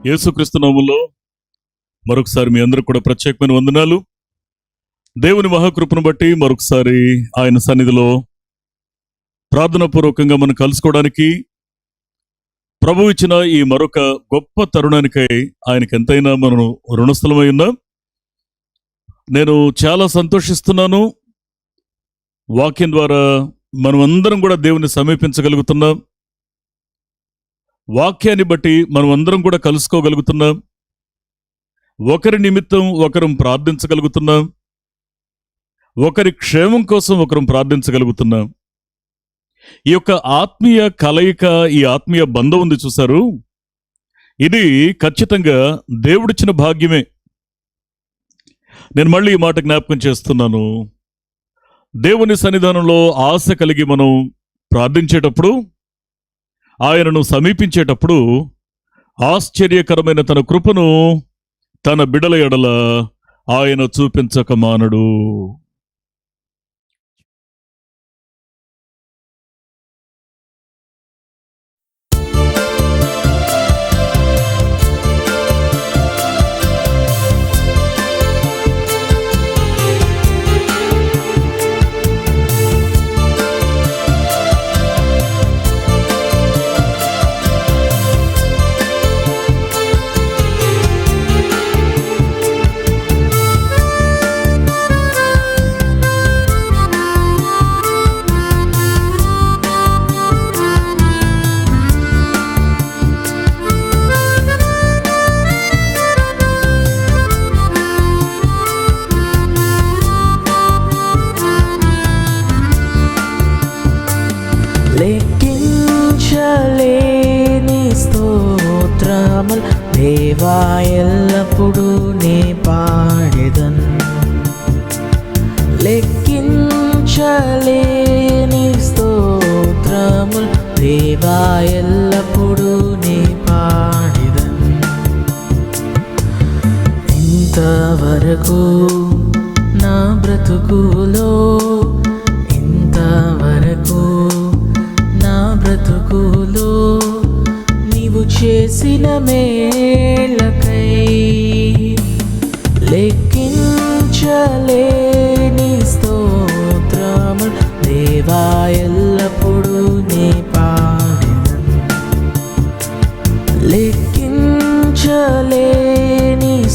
యేసుక్రీస్తు నామములో మరొకసారి మీ అందరికి కూడా ప్రత్యేకమైన వందనాలు. దేవుని మహాకృపను బట్టి మరొకసారి ఆయన సన్నిధిలో ప్రార్థనాపూర్వకంగా మనం కలుసుకోవడానికి ప్రభువు ఇచ్చిన ఈ మరొక గొప్ప తరుణానికై ఆయనకి ఎంతైనా మనం రుణస్థలమై ఉన్నాం. నేను చాలా సంతోషిస్తున్నాను. వాక్యం ద్వారా మనం అందరం కూడా దేవుని సమీపించగలుగుతున్నాం. వాక్యాన్ని బట్టి మనం అందరం కూడా కలుసుకోగలుగుతున్నాం. ఒకరి నిమిత్తం ఒకరం ప్రార్థించగలుగుతున్నాం. ఒకరి క్షేమం కోసం ఒకరం ప్రార్థించగలుగుతున్నాం. ఈ యొక్క ఆత్మీయ కలయిక, ఈ ఆత్మీయ బంధం ఉంది చూశారు, ఇది ఖచ్చితంగా దేవుడిచ్చిన భాగ్యమే. నేను మళ్ళీ ఈ మాట జ్ఞాపకం చేస్తున్నాను. దేవుని సన్నిధానంలో ఆశ కలిగి మనం ప్రార్థించేటప్పుడు, ఆయనను సమీపించేటప్పుడు ఆశ్చర్యకరమైన తన కృపను తన బిడల ఎడల ఆయన చూపించక మానడు. దేవా ఎల్లప్పుడూ నే పాడెదన్, లెక్కించలేని స్తోత్రములు దేవా ఎల్లప్పుడూ నే పాడెదన్. ఇంతవరకు నా బ్రతుకులో, ఇంతవరకు నా బ్రతుకులో నీవు చేసిన మేళ్ళకై లెక్కించలేని స్తోత్రములు దేవా ఎల్లప్పుడూ నే పాడెదన్, లెక్కించలేని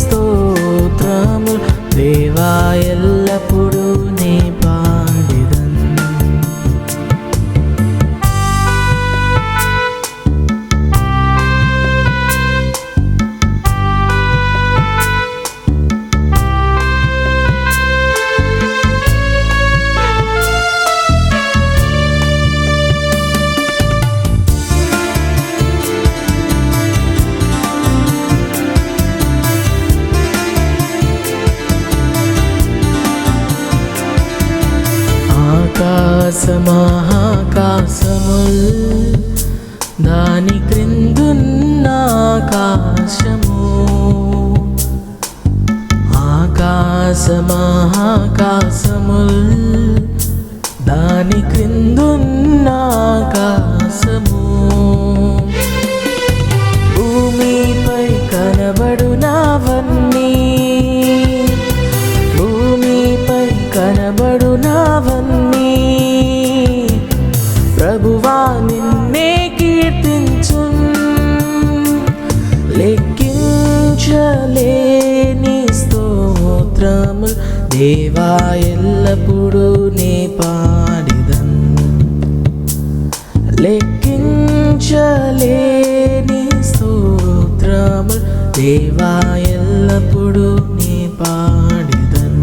స్తోత్రములు దేవా ఎల్లప్పుడూ నే పాడెదన్. మహాకాశముల్ దాని క్రిందున్న ఆకాశము, మహాకాశముల్ దాని క్రిందున్న ఆకాశము, భూమిపై కనబడునవన్నీ, భూమిపై కనబడునవన్నీ ప్రభువా నిన్నే కీర్తించు, దేవా ఎల్లప్పుడూ నే పాడెదన్ లెక్కించలేని స్తోత్రములు దేవా ఎల్లప్పుడూ నే పాడెదన్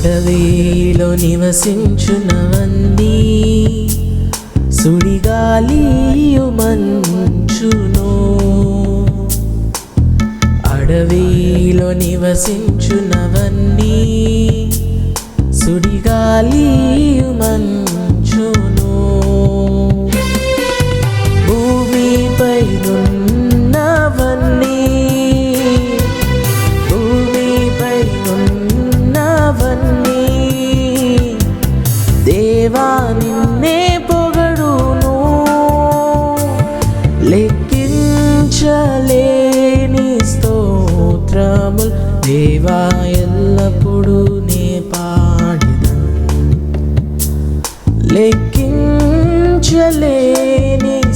అడవిలో నివసించునవన్నీ సుడిగాలియు మంచును అడవిలో నివసించునవన్నీ సుడిగాలియు మంచును భూమిపై నున్నవన్నీ దేవా నిన్నే పొగడును లెక్కించలేని స్తోత్రములు దేవా ఎల్లప్పుడూ నే పాడెదన్ లెక్కించలేని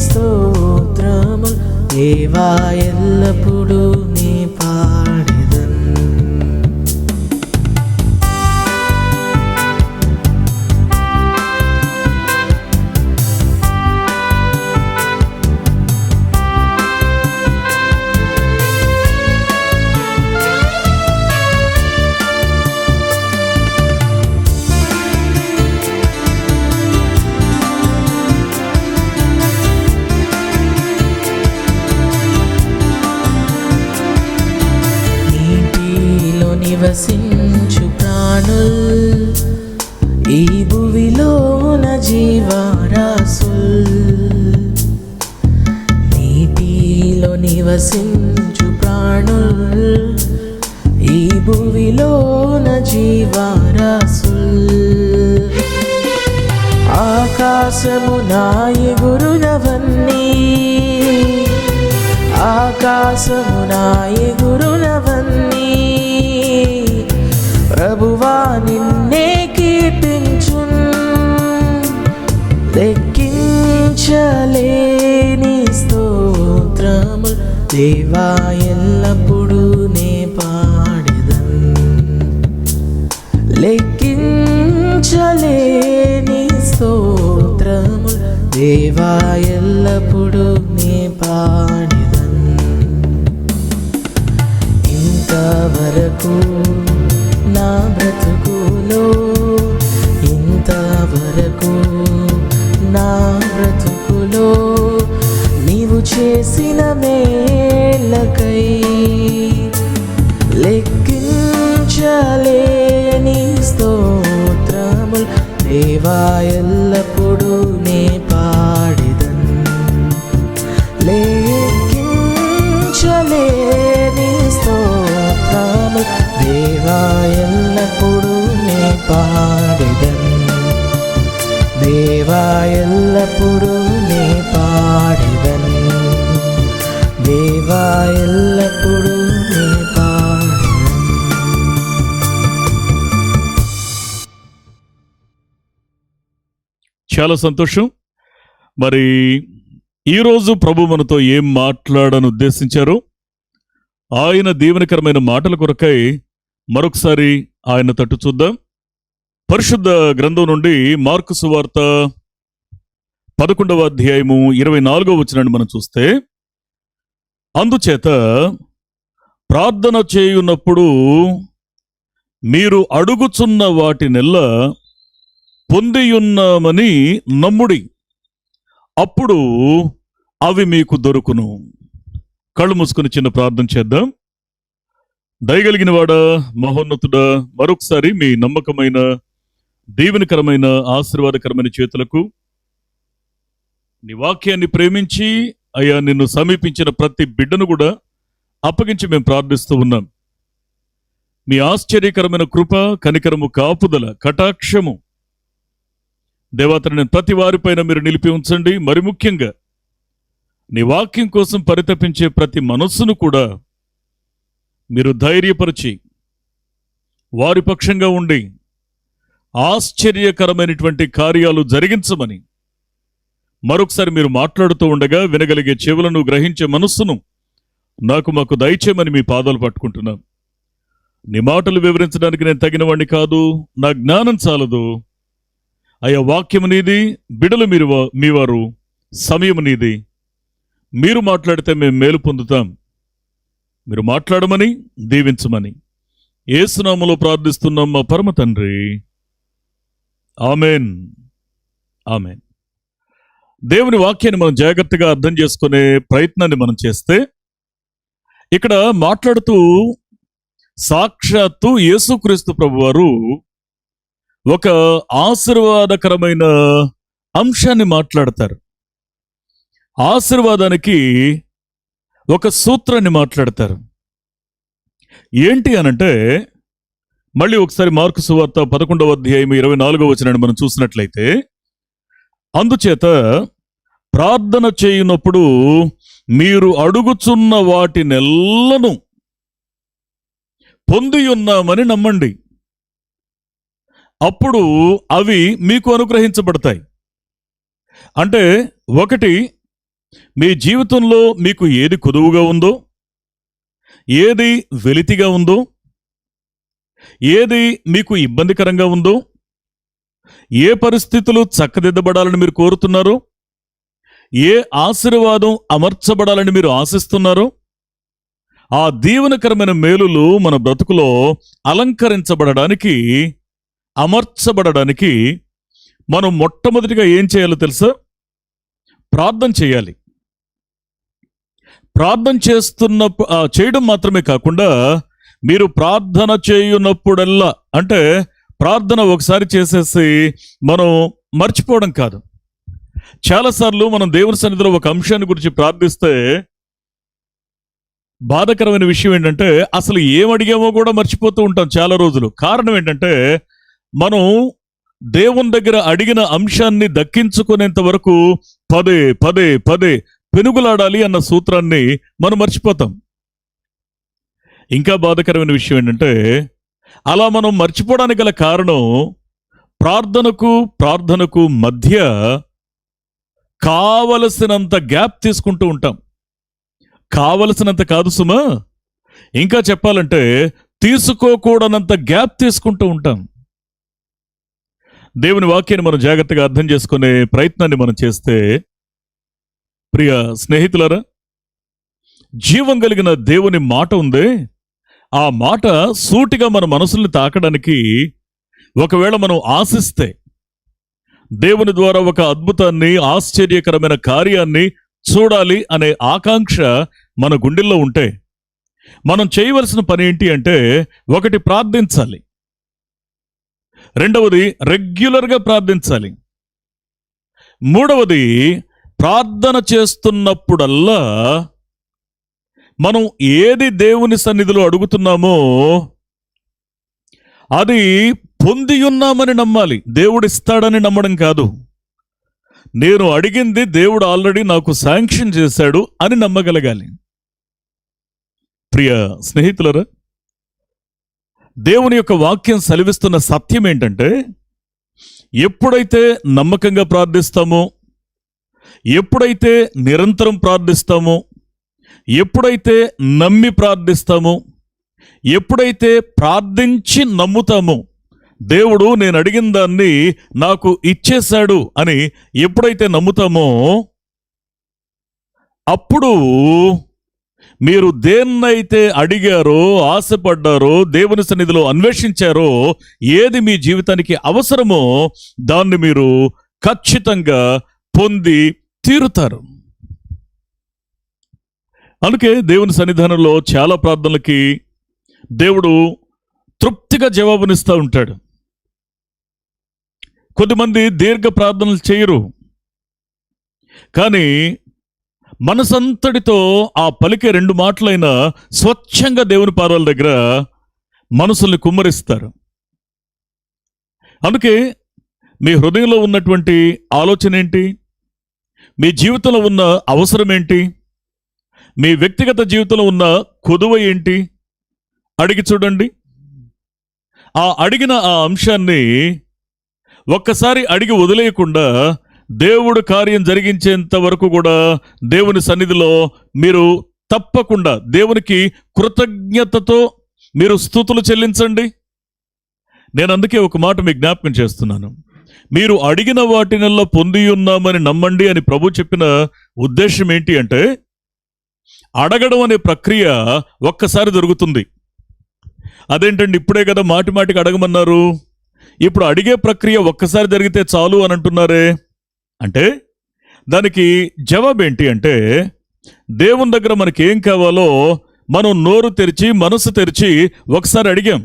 స్తోత్రములు దేవా ఎల్లప్పుడూ నే పాడెదన్ నివసించు ప్రాణుల్ ఈ భువిలోన జీవరాశుల్ నీటిలో నివసించు ప్రాణుల్ ఈ భువిలోన జీవరాశుల్ ఆకాశమున ఎగురునవన్నీ ఆకాశమున ఎగురునవన్నీ ప్రభువా నిన్నే కీర్తించున్ లెక్కించలేని స్తోత్రములు దేవా ఎల్లప్పుడూ నే పాడెదన్ లెక్కించలేని స్తోత్రములు దేవా ఎల్లప్పుడూ నే పాడెదన్ ఇంతవరకు నా బ్రతుకులో ఇంతవరకు నా బ్రతుకులో నీవు చేసిన మేలకై లెక్కించలేని స్తోత్రములు దేవా ఎల్లప్పుడూ నే పాడెదన్ లెక్కించలేని స్తోత్రములు దేవా ఎల్లప్పుడూ నే పాడెదన్ దేవా ఎల్లప్పుడూ నే పాడెదన్ దేవా ఎల్లప్పుడూ నే పాడెదన్. చాలా సంతోషం. మరి ఈరోజు ప్రభు మనతో ఏం మాట్లాడని ఉద్దేశించారు, ఆయన దీవెనకరమైన మాటల కొరకై మరొకసారి ఆయన తట్టు చూద్దాం. పరిశుద్ధ గ్రంథం నుండి మార్కు సువార్త 11వ అధ్యాయము 24వ వచనాన్ని మనం చూస్తే, అందుచేత ప్రార్థన చేయునప్పుడు మీరు అడుగుచున్న వాటినెల్లా పొందియున్నామని నమ్ముడి, అప్పుడు అవి మీకు దొరుకును. కళ్ళు మూసుకుని చిన్న ప్రార్థన చేద్దాం. దయగలిగిన వాడా, మహోన్నతుడా, మరొకసారి మీ నమ్మకమైన, దీవెనకరమైన, ఆశీర్వాదకరమైన చేతులకు నీ వాక్యాన్ని ప్రేమించి అయ్యా నిన్ను సమీపించిన ప్రతి బిడ్డను కూడా అప్పగించి మేము ప్రార్థిస్తూ ఉన్నాం. మీ ఆశ్చర్యకరమైన కృప, కనికరము, కాపుదల, కటాక్షము దేవతని ప్రతి వారిపైన మీరు నిలిపి ఉంచండి. మరి ముఖ్యంగా నీ వాక్యం కోసం పరితపించే ప్రతి మనస్సును కూడా మీరు ధైర్యపరిచి వారి పక్షంగా ఉండి ఆశ్చర్యకరమైనటువంటి కార్యాలు జరిగించమని మరొకసారి మీరు మాట్లాడుతూ ఉండగా వినగలిగే చెవులను, గ్రహించే మనస్సును మాకు దయచేయమని మీ పాదాలు పట్టుకుంటున్నాను. నీ మాటలు వివరించడానికి నేను తగిన వాడిని కాదు, నా జ్ఞానం చాలదు. అయ్యా, వాక్యము నీది, బిడలు మీ వారు, సమయం నీది. మీరు మాట్లాడితే మేము మేలు పొందుతాం. మీరు మాట్లాడమని, దీవించమని యేసునామములో ప్రార్థిస్తున్నాం మా పరమ తండ్రి. Amen, amen. దేవుని వాక్యాన్ని మనం జాగ్రత్తగా అర్థం చేసుకునే ప్రయత్నాన్ని మనం చేస్తే, ఇక్కడ మాట్లాడుతూ సాక్షాత్తు యేసుక్రీస్తు ప్రభువారు ఒక ఆశీర్వాదకరమైన అంశాన్ని మాట్లాడతారు. ఆశీర్వాదానికి ఒక సూత్రాన్ని మాట్లాడతారు. ఏంటి అనంటే, మళ్ళీ ఒకసారి మార్కు సువార్త 11వ అధ్యాయం 24వ వచనాన్ని మనం చూసినట్లయితే, అందుచేత ప్రార్థన చేయునప్పుడు మీరు అడుగుచున్న వాటినెల్లను పొంది ఉన్నామని నమ్మండి, అప్పుడు అవి మీకు అనుగ్రహించబడతాయి. అంటే ఒకటి, మీ జీవితంలో మీకు ఏది కొదువుగా ఉందో, ఏది వెలితిగా ఉందో, ఏది మీకు ఇబ్బందికరంగా ఉందో, ఏ పరిస్థితులు చక్కదిద్దబడాలని మీరు కోరుతున్నారో, ఏ ఆశీర్వాదం అమర్చబడాలని మీరు ఆశిస్తున్నారో, ఆ దీవెనకరమైన మేలులు మన బ్రతుకులో అలంకరించబడడానికి, అమర్చబడడానికి మనం మొట్టమొదటిగా ఏం చేయాలో తెలుసా? ప్రార్థన చేయాలి. ప్రార్థన చేయడం మాత్రమే కాకుండా, మీరు ప్రార్థన చేయునప్పుడల్లా, అంటే ప్రార్థన ఒకసారి చేసేసి మనం మర్చిపోవడం కాదు. చాలాసార్లు మనం దేవుని సన్నిధిలో ఒక అంశాన్ని గురించి ప్రార్థిస్తే బాధాకరమైన విషయం ఏంటంటే, అసలు ఏం అడిగామో కూడా మర్చిపోతూ ఉంటాం చాలా రోజులు. కారణం ఏంటంటే, మనం దేవుని దగ్గర అడిగిన అంశాన్ని దక్కించుకునేంత వరకు పదే పదే పదే పెనుగులాడాలి అన్న సూత్రాన్ని మనం మర్చిపోతాం. ఇంకా బాధాకరమైన విషయం ఏంటంటే, అలా మనం మర్చిపోవడానికి గల కారణం, ప్రార్థనకు మధ్య కావలసినంత గ్యాప్ తీసుకుంటూ ఉంటాం. కావలసినంత కాదు సుమా, ఇంకా చెప్పాలంటే తీసుకోకూడనంత గ్యాప్ తీసుకుంటూ ఉంటాం. దేవుని వాక్యాన్ని మనం జాగ్రత్తగా అర్థం చేసుకునే ప్రయత్నాన్ని మనం చేస్తే, ప్రియ స్నేహితులారా, జీవం కలిగిన దేవుని మాట ఉందే, ఆ మాట సూటిగా మన మనసుల్ని తాకడానికి ఒకవేళ మనం ఆశిస్తే, దేవుని ద్వారా ఒక అద్భుతాన్ని, ఆశ్చర్యకరమైన కార్యాన్ని చూడాలి అనే ఆకాంక్ష మన గుండెల్లో ఉంటే, మనం చేయవలసిన పని ఏంటి అంటే, ఒకటి, ప్రార్థించాలి. రెండవది, రెగ్యులర్గా ప్రార్థించాలి. మూడవది, ప్రార్థన చేస్తున్నప్పుడల్లా మనం ఏది దేవుని సన్నిధిలో అడుగుతున్నామో అది పొంది ఉన్నామని నమ్మాలి. దేవుడు ఇస్తాడని నమ్మడం కాదు. నేను అడిగింది దేవుడు ఆల్రెడీ నాకు శాంక్షన్ చేశాడు అని నమ్మగలగాలి. ప్రియ స్నేహితులరా, దేవుని యొక్క వాక్యం సెలవిస్తున్న సత్యం ఏంటంటే, ఎప్పుడైతే నమ్మకంగా ప్రార్థిస్తామో, ఎప్పుడైతే నిరంతరం ప్రార్థిస్తామో, ఎప్పుడైతే నమ్మి ప్రార్థిస్తామో, ఎప్పుడైతే ప్రార్థించి నమ్ముతామో, దేవుడు నేను అడిగిన దాన్ని నాకు ఇచ్చేశాడు అని ఎప్పుడైతే నమ్ముతామో, అప్పుడు మీరు దేన్నైతే అడిగారో, ఆశపడ్డారో, దేవుని సన్నిధిలో అన్వేషించారో, ఏది మీ జీవితానికి అవసరమో దాన్ని మీరు ఖచ్చితంగా పొంది తీరుతారు. అందుకే దేవుని సన్నిధానంలో చాలా ప్రార్థనలకి దేవుడు తృప్తిగా జవాబునిస్తూ ఉంటాడు. కొద్దిమంది దీర్ఘ ప్రార్థనలు చేయరు, కానీ మనసంతటితో ఆ పలికే 2 మాటలైనా స్వచ్ఛంగా దేవుని పాదాల దగ్గర మనసుల్ని కుమ్మరిస్తారు. అందుకే మీ హృదయంలో ఉన్నటువంటి ఆలోచన ఏంటి, మీ జీవితంలో ఉన్న అవసరం ఏంటి, మీ వ్యక్తిగత జీవితంలో ఉన్న కొదువ ఏంటి అడిగి చూడండి. ఆ అడిగిన ఆ అంశాన్ని ఒక్కసారి అడిగి వదిలేయకుండా దేవుడు కార్యం జరిగించేంత వరకు కూడా దేవుని సన్నిధిలో మీరు తప్పకుండా దేవునికి కృతజ్ఞతతో మీరు స్తుతులు చెల్లించండి. నేను అందుకే ఒక మాట మీకు జ్ఞాపకం చేస్తున్నాను. మీరు అడిగిన వాటినల్లా పొంది ఉన్నామని నమ్మండి అని ప్రభు చెప్పిన ఉద్దేశం ఏంటి అంటే, అడగడం అనే ప్రక్రియ ఒక్కసారి జరుగుతుంది. అదేంటండి, ఇప్పుడే కదా మాటి మాటికి అడగమన్నారు, ఇప్పుడు అడిగే ప్రక్రియ ఒక్కసారి జరిగితే చాలు అని అంటున్నారే అంటే, దానికి జవాబు ఏంటి అంటే, దేవుని దగ్గర మనకి ఏం కావాలో మనం నోరు తెరిచి మనసు తెరిచి ఒకసారి అడిగాం.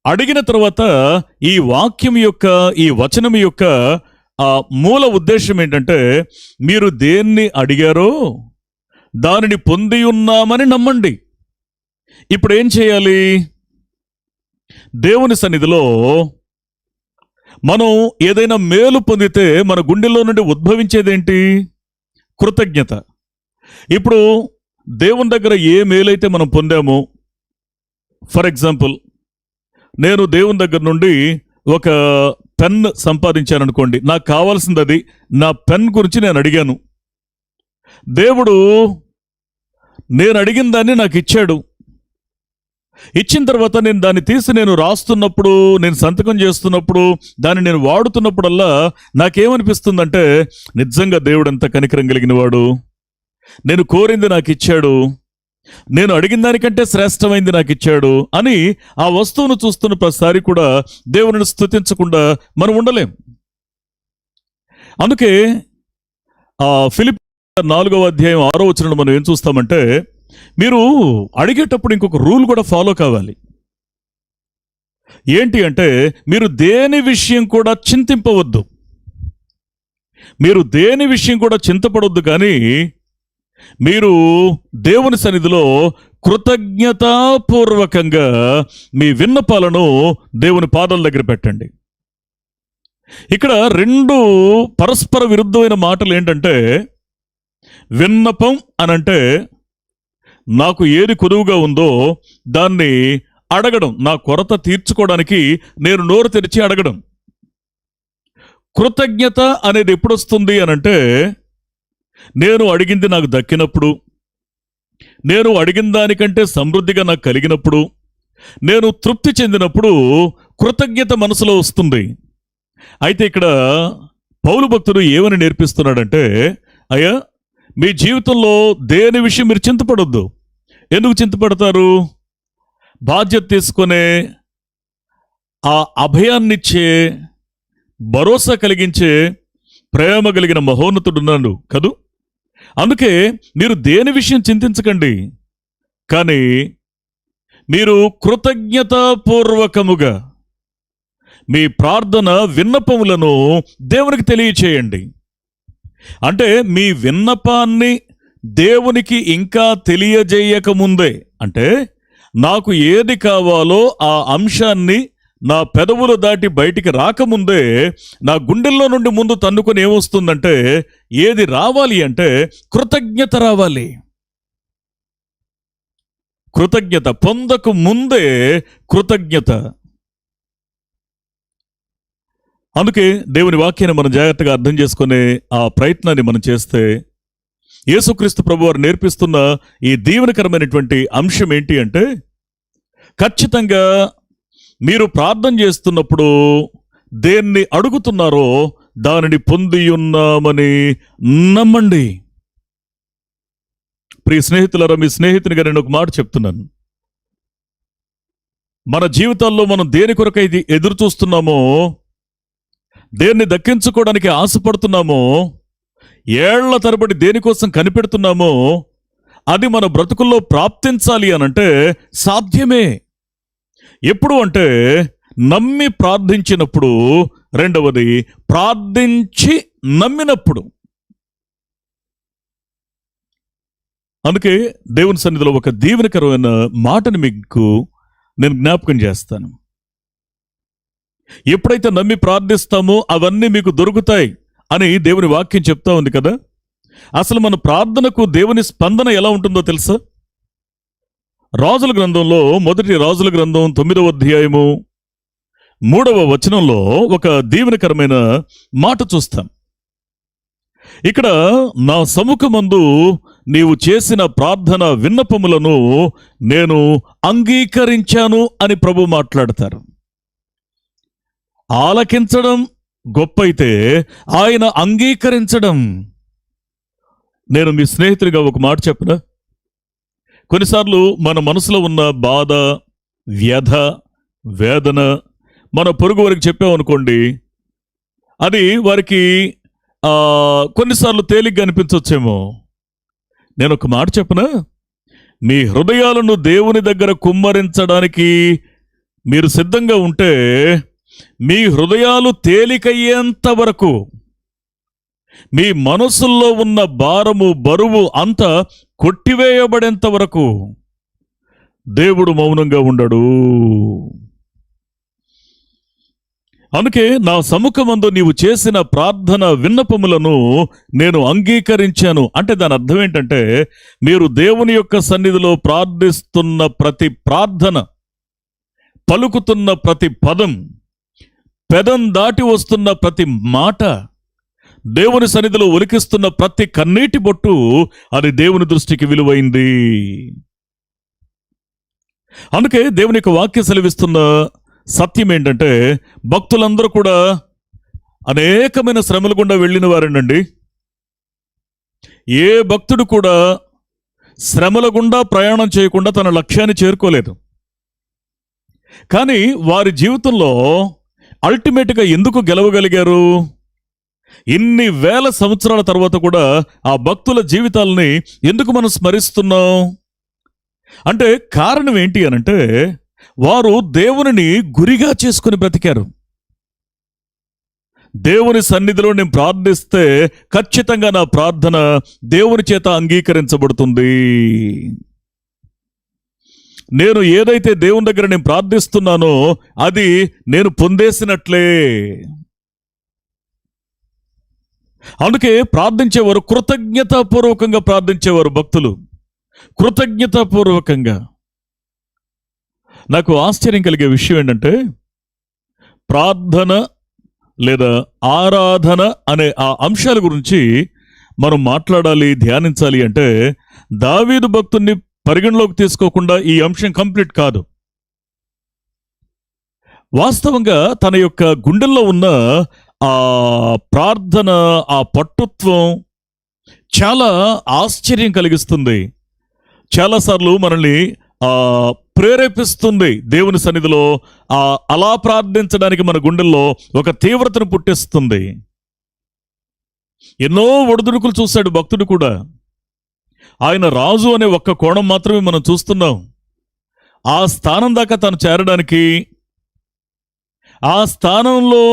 అడిగిన తర్వాత ఈ వాక్యం యొక్క, ఈ వచనం యొక్క ఆ మూల ఉద్దేశం ఏంటంటే, మీరు దేన్ని అడిగారో దానిని పొంది ఉన్నామని నమ్మండి. ఇప్పుడు ఏం చేయాలి? దేవుని సన్నిధిలో మనం ఏదైనా మేలు పొందితే మన గుండెల్లో నుండి ఉద్భవించేదేంటి? కృతజ్ఞత. ఇప్పుడు దేవుని దగ్గర ఏ మేలైతే మనం పొందామో, ఫర్ ఎగ్జాంపుల్ నేను దేవుని దగ్గర నుండి ఒక పెన్ సంపాదించాను అనుకోండి, నాకు కావాల్సింది అది, నా పెన్ గురించి నేను అడిగాను. దేవుడు నేను అడిగిన దాన్ని నాకు ఇచ్చాడు. ఇచ్చిన తర్వాత నేను దాన్ని తీసి నేను రాస్తున్నప్పుడు, నేను సంతకం చేస్తున్నప్పుడు, దాన్ని నేను వాడుతున్నప్పుడల్లా నాకేమనిపిస్తుందంటే, నిజంగా దేవుడు ఎంత కనికరం కలిగిన వాడు, నేను కోరింది నాకు ఇచ్చాడు, నేను అడిగిన దానికంటే శ్రేష్టమైంది నాకు ఇచ్చాడు అని ఆ వస్తువును చూస్తున్న ప్రతిసారి కూడా దేవుని స్తుతించకుండా మనం ఉండలేం. అందుకే ఫిలిప్పీ 4వ అధ్యాయం 6వ వచనంలో మనం ఏం చూస్తామంటే, మీరు అడిగేటప్పుడు ఇంకొక రూల్ కూడా ఫాలో కావాలి. ఏంటి అంటే, మీరు దేని విషయం కూడా చింతింపవద్దు, మీరు దేని విషయం కూడా చింతపడొద్దు, కానీ మీరు దేవుని సన్నిధిలో కృతజ్ఞతాపూర్వకంగా మీ విన్నపాలను దేవుని పాదాల దగ్గర పెట్టండి. ఇక్కడ 2 పరస్పర విరుద్ధమైన మాటలు ఏంటంటే, విన్నపం అనంటే నాకు ఏది కొదువుగా ఉందో దాన్ని అడగడం, నా కొరత తీర్చుకోవడానికి నేను నోరు తెరిచి అడగడం. కృతజ్ఞత అనేది ఎప్పుడు వస్తుంది అనంటే, నేను అడిగింది నాకు దక్కినప్పుడు, నేను అడిగిన దానికంటే సమృద్ధిగా నాకు కలిగినప్పుడు, నేను తృప్తి చెందినప్పుడు కృతజ్ఞత మనసులో వస్తుంది. అయితే ఇక్కడ పౌలు భక్తుడు ఏమని నేర్పిస్తున్నాడంటే, అయ్యా మీ జీవితంలో దేని విషయం మీరు చింతపడొద్దు. ఎందుకు చింతపడతారు? బాధ్యత తీసుకునే, ఆ అభయాన్నిచ్చే, భరోసా కలిగించే, ప్రేమ కలిగిన మహోన్నతుడున్నాడు కదూ. అందుకే మీరు దేని విషయం చింతించకండి, కానీ మీరు కృతజ్ఞతాపూర్వకముగా మీ ప్రార్థన విన్నపములను దేవునికి తెలియచేయండి. అంటే మీ విన్నపాన్ని దేవునికి ఇంకా తెలియజేయకముందే, అంటే నాకు ఏది కావాలో ఆ అంశాన్ని నా పెదవులు దాటి బయటికి రాకముందే నా గుండెల్లో నుండి ముందు తన్నుకొని ఏమొస్తుందంటే, ఏది రావాలి అంటే కృతజ్ఞత రావాలి. కృతజ్ఞత పొందకు ముందే కృతజ్ఞత. అందుకే దేవుని వాక్యాన్ని మనం జాగ్రత్తగా అర్థం చేసుకునే ఆ ప్రయత్నాన్ని మనం చేస్తే, యేసుక్రీస్తు ప్రభువారు నేర్పిస్తున్న ఈ దీవెనకరమైనటువంటి అంశం ఏంటి అంటే, ఖచ్చితంగా మీరు ప్రార్థన చేస్తున్నప్పుడు దేన్ని అడుగుతున్నారో దానిని పొంది ఉన్నామని నమ్మండి. ప్రియ స్నేహితులారా, మీ స్నేహితునిగా నేను ఒక మాట చెప్తున్నాను. మన జీవితాల్లో మనం దేని కొరకై ఎదురు చూస్తున్నామో, దేన్ని దక్కించుకోవడానికి ఆశపడుతున్నామో, ఏళ్ల తరబడి దేనికోసం కనిపెడుతున్నామో, అది మన బ్రతుకుల్లో ప్రాప్తించాలి అనంటే సాధ్యమే. ఎప్పుడు అంటే నమ్మి ప్రార్థించినప్పుడు, రెండవది ప్రార్థించి నమ్మినప్పుడు. అందుకే దేవుని సన్నిధిలో ఒక దీవెనకరమైన మాటని మీకు నేను జ్ఞాపకం చేస్తాను. ఎప్పుడైతే నమ్మి ప్రార్థిస్తామో అవన్నీ మీకు దొరుకుతాయి అని దేవుని వాక్యం చెప్తా ఉంది కదా. అసలు మన ప్రార్థనకు దేవుని స్పందన ఎలా ఉంటుందో తెలుసా? రాజుల గ్రంథంలో, మొదటి రాజుల గ్రంథం 9వ అధ్యాయము 3వ వచనంలో ఒక దీవెనకరమైన మాట చూస్తాం. ఇక్కడ నా సముఖమందు నీవు చేసిన ప్రార్థన విన్నపములను నేను అంగీకరించాను అని ప్రభు మాట్లాడతారు. ఆలకించడం గొప్ప అయితే ఆయన అంగీకరించడం. నేను మీ స్నేహితుడిగా ఒక మాట చెప్పనా? కొన్నిసార్లు మన మనసులో ఉన్న బాధ, వ్యధ, వేదన మన పొరుగు వారికి చెప్పామనుకోండి, అది వారికి కొన్నిసార్లు తేలిగ్గా అనిపించవచ్చేమో. నేను ఒక మాట చెప్పనా? మీ హృదయాలను దేవుని దగ్గర కుమ్మరించడానికి మీరు సిద్ధంగా ఉంటే, మీ హృదయాలు తేలికయ్యేంత వరకు, మీ మనసుల్లో ఉన్న భారము, బరువు అంతా కొట్టివేయబడేంత వరకు దేవుడు మౌనంగా ఉండడు. అందుకే నా సముఖమందు నీవు చేసిన ప్రార్థన విన్నపములను నేను అంగీకరించాను అంటే దాని అర్థం ఏంటంటే, మీరు దేవుని యొక్క సన్నిధిలో ప్రార్థిస్తున్న ప్రతి ప్రార్థన, పలుకుతున్న ప్రతి పదం, పెదం దాటి వస్తున్న ప్రతి మాట, దేవుని సన్నిధిలో ఒలికిస్తున్న ప్రతి కన్నీటి బొట్టు అది దేవుని దృష్టికి విలువైంది. అందుకే దేవుని యొక్క వాక్య సెలవిస్తున్న సత్యం ఏంటంటే, భక్తులందరూ కూడా అనేకమైన శ్రమల గుండా వెళ్ళిన వారేనండి. ఏ భక్తుడు కూడా శ్రమల గుండా ప్రయాణం చేయకుండా తన లక్ష్యాన్ని చేరుకోలేదు. కానీ వారి జీవితంలో అల్టిమేట్గా ఎందుకు గెలవగలిగారు? ఇన్ని వేల సంవత్సరాల తర్వాత కూడా ఆ భక్తుల జీవితాలని ఎందుకు మనం స్మరిస్తున్నాం అంటే కారణం ఏంటి అనంటే, వారు దేవునిని గురిగా చేసుకుని బ్రతికారు. దేవుని సన్నిధిలో నేను ప్రార్థిస్తే ఖచ్చితంగా నా ప్రార్థన దేవుని చేత అంగీకరించబడుతుంది. నేను ఏదైతే దేవుని దగ్గర నేను ప్రార్థిస్తున్నానో అది నేను పొందేసినట్లే. అందుకే ప్రార్థించేవారు కృతజ్ఞతాపూర్వకంగా ప్రార్థించేవారు భక్తులు, కృతజ్ఞతాపూర్వకంగా. నాకు ఆశ్చర్యం కలిగే విషయం ఏంటంటే, ప్రార్థన లేదా ఆరాధన అనే ఆ అంశాల గురించి మనం మాట్లాడాలి, ధ్యానించాలి అంటే దావీదు భక్తుణ్ణి పరిగణలోకి తీసుకోకుండా ఈ అంశం కంప్లీట్ కాదు. వాస్తవంగా తన యొక్క గుండెల్లో ఉన్న ఆ ప్రార్థన, ఆ పట్టుత్వం చాలా ఆశ్చర్యం కలిగిస్తుంది. చాలాసార్లు మనల్ని ప్రేరేపిస్తుంది దేవుని సన్నిధిలో అలా ప్రార్థించడానికి. మన గుండెల్లో ఒక తీవ్రతను పుట్టిస్తుంది. ఎన్నో ఒడిదుడుకులు చూశాడు భక్తుడు కూడా. ఆయన రాజు అనే ఒక్క కోణం మాత్రమే మనం చూస్తున్నాం. ఆ స్థానం దాకా తాను చేరడానికి, ఆ స్థానంలో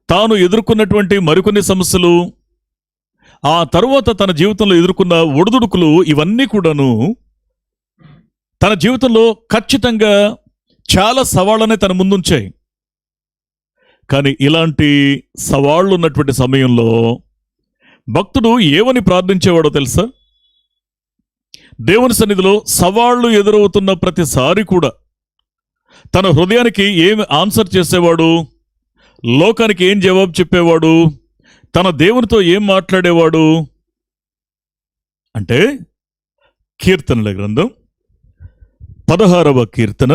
తాను ఎదుర్కొన్నటువంటి మరికొన్ని సమస్యలు, ఆ తరువాత తన జీవితంలో ఎదుర్కొన్న ఒడిదుడుకులు, ఇవన్నీ కూడాను తన జీవితంలో ఖచ్చితంగా చాలా సవాళ్ళనే తన ముందుంచాయి. కానీ ఇలాంటి సవాళ్ళు ఉన్నటువంటి సమయంలో భక్తుడు ఏమని ప్రార్థించేవాడో తెలుసా? దేవుని సన్నిధిలో సవాళ్లు ఎదురవుతున్న ప్రతిసారి కూడా తన హృదయానికి ఏమి ఆన్సర్ చేసేవాడు, లోకానికి ఏం జవాబు చెప్పేవాడు, తన దేవునితో ఏం మాట్లాడేవాడు అంటే, కీర్తనల గ్రంథం 16వ కీర్తన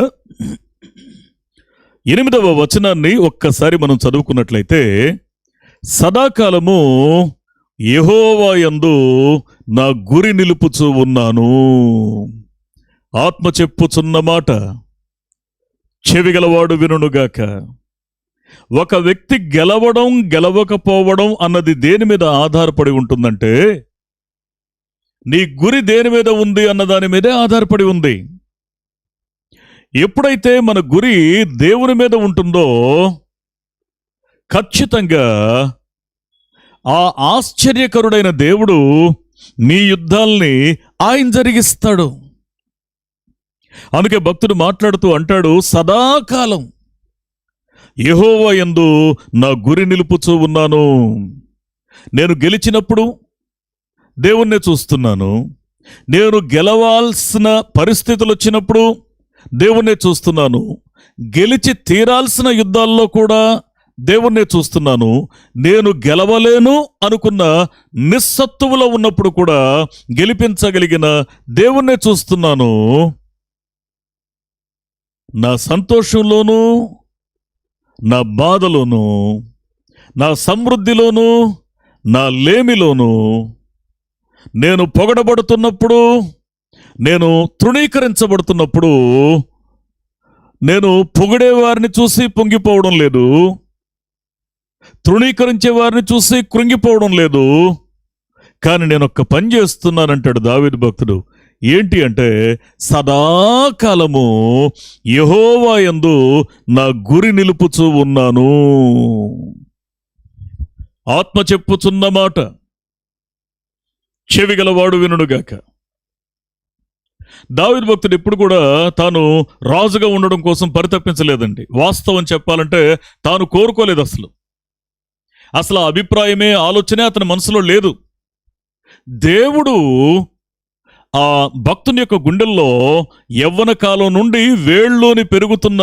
8వ వచనాన్ని ఒక్కసారి మనం చదువుకున్నట్లయితే, సదాకాలము యెహోవా యందు నా గురి నిలుపుచూ ఉన్నాను. ఆత్మ చెప్పుచున్న మాట చెవిగలవాడు వినుగాక. ఒక వ్యక్తి గెలవడం, గెలవకపోవడం అన్నది దేని మీద ఆధారపడి ఉంటుందంటే, నీ గురి దేని మీద ఉంది అన్న దాని మీదే ఆధారపడి ఉంది. ఎప్పుడైతే మన గురి దేవుని మీద ఉంటుందో ఖచ్చితంగా ఆ ఆశ్చర్యకరుడైన దేవుడు మీ యుద్ధాల్ని ఆయన జరిగిస్తాడు. అందుకే భక్తుడు మాట్లాడుతూ అంటాడు, సదాకాలం యెహోవా యందు నా గురి నిలుపుచూ ఉన్నాను. నేను గెలిచినప్పుడు దేవుణ్ణి చూస్తున్నాను, నేను గెలవాల్సిన పరిస్థితులు వచ్చినప్పుడు దేవుణ్ణి చూస్తున్నాను, గెలిచి తీరాల్సిన యుద్ధాల్లో కూడా దేవుణ్ణి చూస్తున్నాను, నేను గెలవలేను అనుకున్న నిస్సత్తువులో ఉన్నప్పుడు కూడా గెలిపించగలిగిన దేవుణ్ణి చూస్తున్నాను. నా సంతోషంలోనూ, నా బాధలోనూ, నా సమృద్ధిలోనూ, నా లేమిలోనూ, నేను పొగడబడుతున్నప్పుడు, నేను తృణీకరించబడుతున్నప్పుడు, నేను పొగిడే వారిని చూసి పొంగిపోవడం లేదు, తృణీకరించే వారిని చూసి కృంగిపోవడం లేదు. కానీ నేను ఒక్క పని చేస్తున్నానంటాడు దావీదు భక్తుడు. ఏంటి అంటే, సదాకాలము యెహోవా యందు నా గురి నిలుపుచూ ఉన్నాను. ఆత్మ చెప్పుచున్న మాట చెవిగలవాడు వినుడుగాక. దావీదు భక్తుడు ఎప్పుడు కూడా తాను రాజుగా ఉండడం కోసం పరితపించలేదండి. వాస్తవం చెప్పాలంటే తాను కోరుకోలేదు. అసలు ఆ అభిప్రాయమే, ఆలోచనే అతని మనసులో లేదు. దేవుడు ఆ భక్తుని యొక్క గుండెల్లో యవ్వన కాలం నుండి వేళ్ళలోని పెరుగుతున్న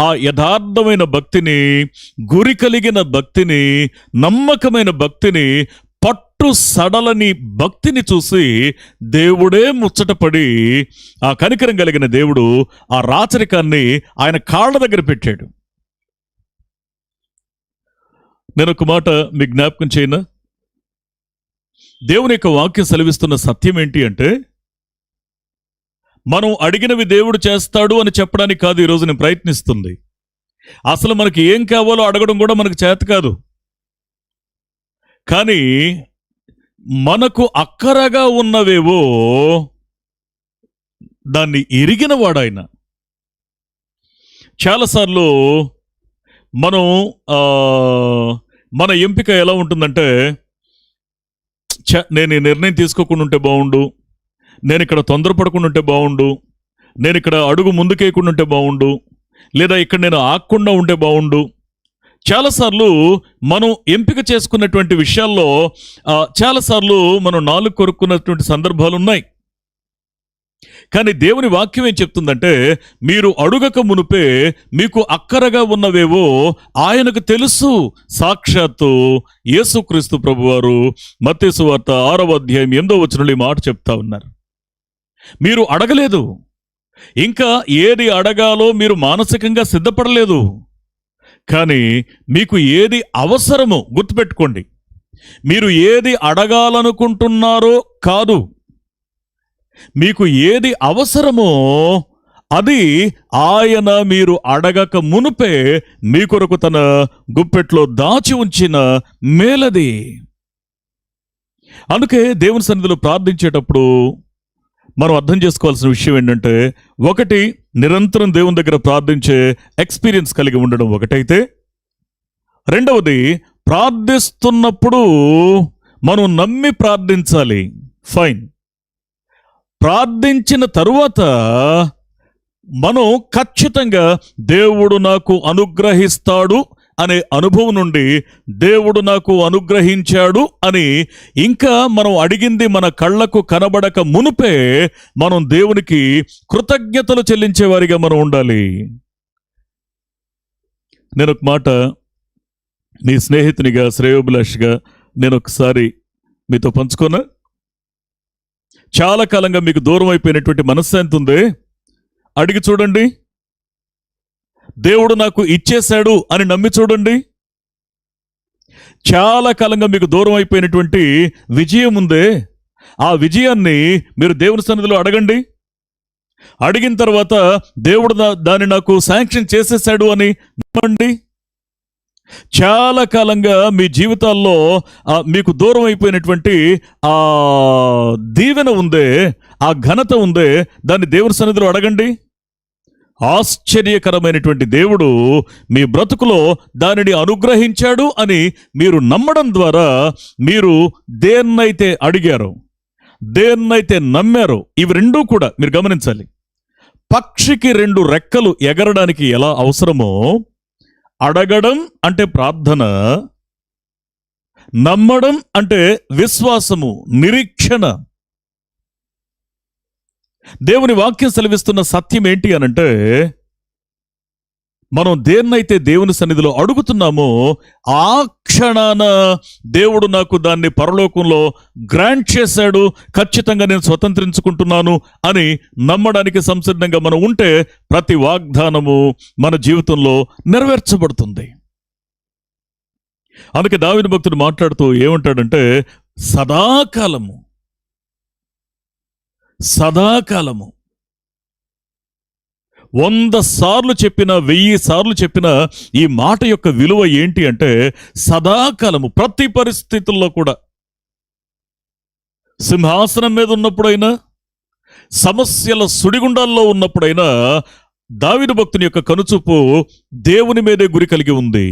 ఆ యథార్థమైన భక్తిని, గురి కలిగిన భక్తిని, నమ్మకమైన భక్తిని, పట్టు సడలని భక్తిని చూసి దేవుడే ముచ్చటపడి, ఆ కనికరం కలిగిన దేవుడు ఆ రాచరికాన్ని ఆయన కాళ్ళ దగ్గర పెట్టాడు. నేను ఒక మాట మీ జ్ఞాపకం చేయనా? దేవుని యొక్క వాక్యం సెలవిస్తున్న సత్యం ఏంటి అంటే, మనం అడిగినవి దేవుడు చేస్తాడు అని చెప్పడానికి కాదు ఈరోజు నేను ప్రయత్నిస్తుంది. అసలు మనకి ఏం కావాలో అడగడం కూడా మనకు చేత కాదు. కానీ మనకు అక్కరగా ఉన్నవేవో దాన్ని ఎరిగిన వాడాయన. చాలాసార్లు మనం మన ఎంపిక ఎలా ఉంటుందంటే, నేను ఈ నిర్ణయం తీసుకోకుండా ఉంటే బాగుండు, నేను ఇక్కడ తొందరపడకుండా ఉంటే బాగుండు, నేను ఇక్కడ అడుగు ముందుకేయకుండా ఉంటే బాగుండు, లేదా ఇక్కడ నేను ఆగకుండా ఉంటే బాగుండు. చాలాసార్లు మనం ఎంపిక చేసుకున్నటువంటి విషయాల్లో చాలాసార్లు మనం నాలుగు కొరుక్కున్నటువంటి సందర్భాలు ఉన్నాయి. కానీ దేవుని వాక్యం ఏం చెప్తుందంటే, మీరు అడుగక మునుపే మీకు అక్కరగా ఉన్నవేవో ఆయనకు తెలుసు. సాక్షాత్తు యేసుక్రీస్తు ప్రభువారు మత్తయి సువార్త 6వ అధ్యాయం 8వ వచనంలో ఈ మాట చెప్తా ఉన్నారు. మీరు అడగలేదు, ఇంకా ఏది అడగాలో మీరు మానసికంగా సిద్ధపడలేదు. కానీ మీకు ఏది అవసరమో గుర్తుపెట్టుకోండి. మీరు ఏది అడగాలనుకుంటున్నారో కాదు, మీకు ఏది అవసరమో అది ఆయన మీరు అడగక మునుపే మీ కొరకు తన గుప్పెట్లో దాచి ఉంచిన మేలది. అందుకే దేవుని సన్నిధిలో ప్రార్థించేటప్పుడు మనం అర్థం చేసుకోవాల్సిన విషయం ఏంటంటే, ఒకటి, నిరంతరం దేవుని దగ్గర ప్రార్థించే ఎక్స్పీరియన్స్ కలిగి ఉండడం ఒకటైతే, రెండవది ప్రార్థిస్తున్నప్పుడు మనం నమ్మి ప్రార్థించాలి. ఫైన్. ప్రార్థించిన తరువాత మనం ఖచ్చితంగా దేవుడు నాకు అనుగ్రహిస్తాడు అనే అనుభవం నుండి దేవుడు నాకు అనుగ్రహించాడు అని, ఇంకా మనం అడిగింది మన కళ్ళకు కనబడక మునుపే మనం దేవునికి కృతజ్ఞతలు చెల్లించేవారిగా మనం ఉండాలి. నేను ఒక మాట మీ స్నేహితునిగా, శ్రేయోభిలాషిగా నేను ఒకసారి మీతో పంచుకోనా? చాలా కాలంగా మీకు దూరం అయిపోయినటువంటి మనశ్శాంతి ఉందే, అడిగి చూడండి. దేవుడు నాకు ఇచ్చేశాడు అని నమ్మి చూడండి. చాలా కాలంగా మీకు దూరం అయిపోయినటువంటి విజయం ఉందే, ఆ విజయాన్ని మీరు దేవుని సన్నిధిలో అడగండి. అడిగిన తర్వాత దేవుడు దాన్ని నాకు శాంక్షన్ చేసేశాడు అని నమ్మండి. చాలా కాలంగా మీ జీవితాల్లో మీకు దూరం అయిపోయినటువంటి ఆ దీవెన ఉందే, ఆ ఘనత ఉందే, దాన్ని దేవుని సన్నిధిలో అడగండి. ఆశ్చర్యకరమైనటువంటి దేవుడు మీ బ్రతుకులో దానిని అనుగ్రహించాడు అని మీరు నమ్మడం ద్వారా మీరు దేన్నైతే అడిగారో, దేన్నైతే నమ్మారో, ఇవి రెండూ కూడా మీరు గమనించాలి. పక్షికి 2 రెక్కలు ఎగరడానికి ఎలా అవసరమో, అడగడం అంటే ప్రార్థన, నమ్మడం అంటే విశ్వాసము, నిరీక్షణ. దేవుని వాక్యం సెలవిస్తున్న సత్యం ఏంటి అనంటే, మనం దేన్నైతే దేవుని సన్నిధిలో అడుగుతున్నామో ఆ క్షణాన దేవుడు నాకు దాన్ని పరలోకంలో గ్రాంట్ చేశాడు, ఖచ్చితంగా నేను స్వతంత్రించుకుంటున్నాను అని నమ్మడానికి సంసిద్ధంగా మనం ఉంటే ప్రతి వాగ్దానము మన జీవితంలో నెరవేర్చబడుతుంది. అందుకే దావీదు భక్తుడు మాట్లాడుతూ ఏమంటాడంటే, సదాకాలము 100 సార్లు చెప్పినా 1000 సార్లు చెప్పినా ఈ మాట యొక్క విలువ ఏంటి అంటే, సదాకాలము, ప్రతి పరిస్థితుల్లో కూడా, సింహాసనం మీద ఉన్నప్పుడైనా, సమస్యల సుడిగుండాల్లో ఉన్నప్పుడైనా దావీదు భక్తుని యొక్క కనుచూపు దేవుని మీదే గురి కలిగి ఉంది.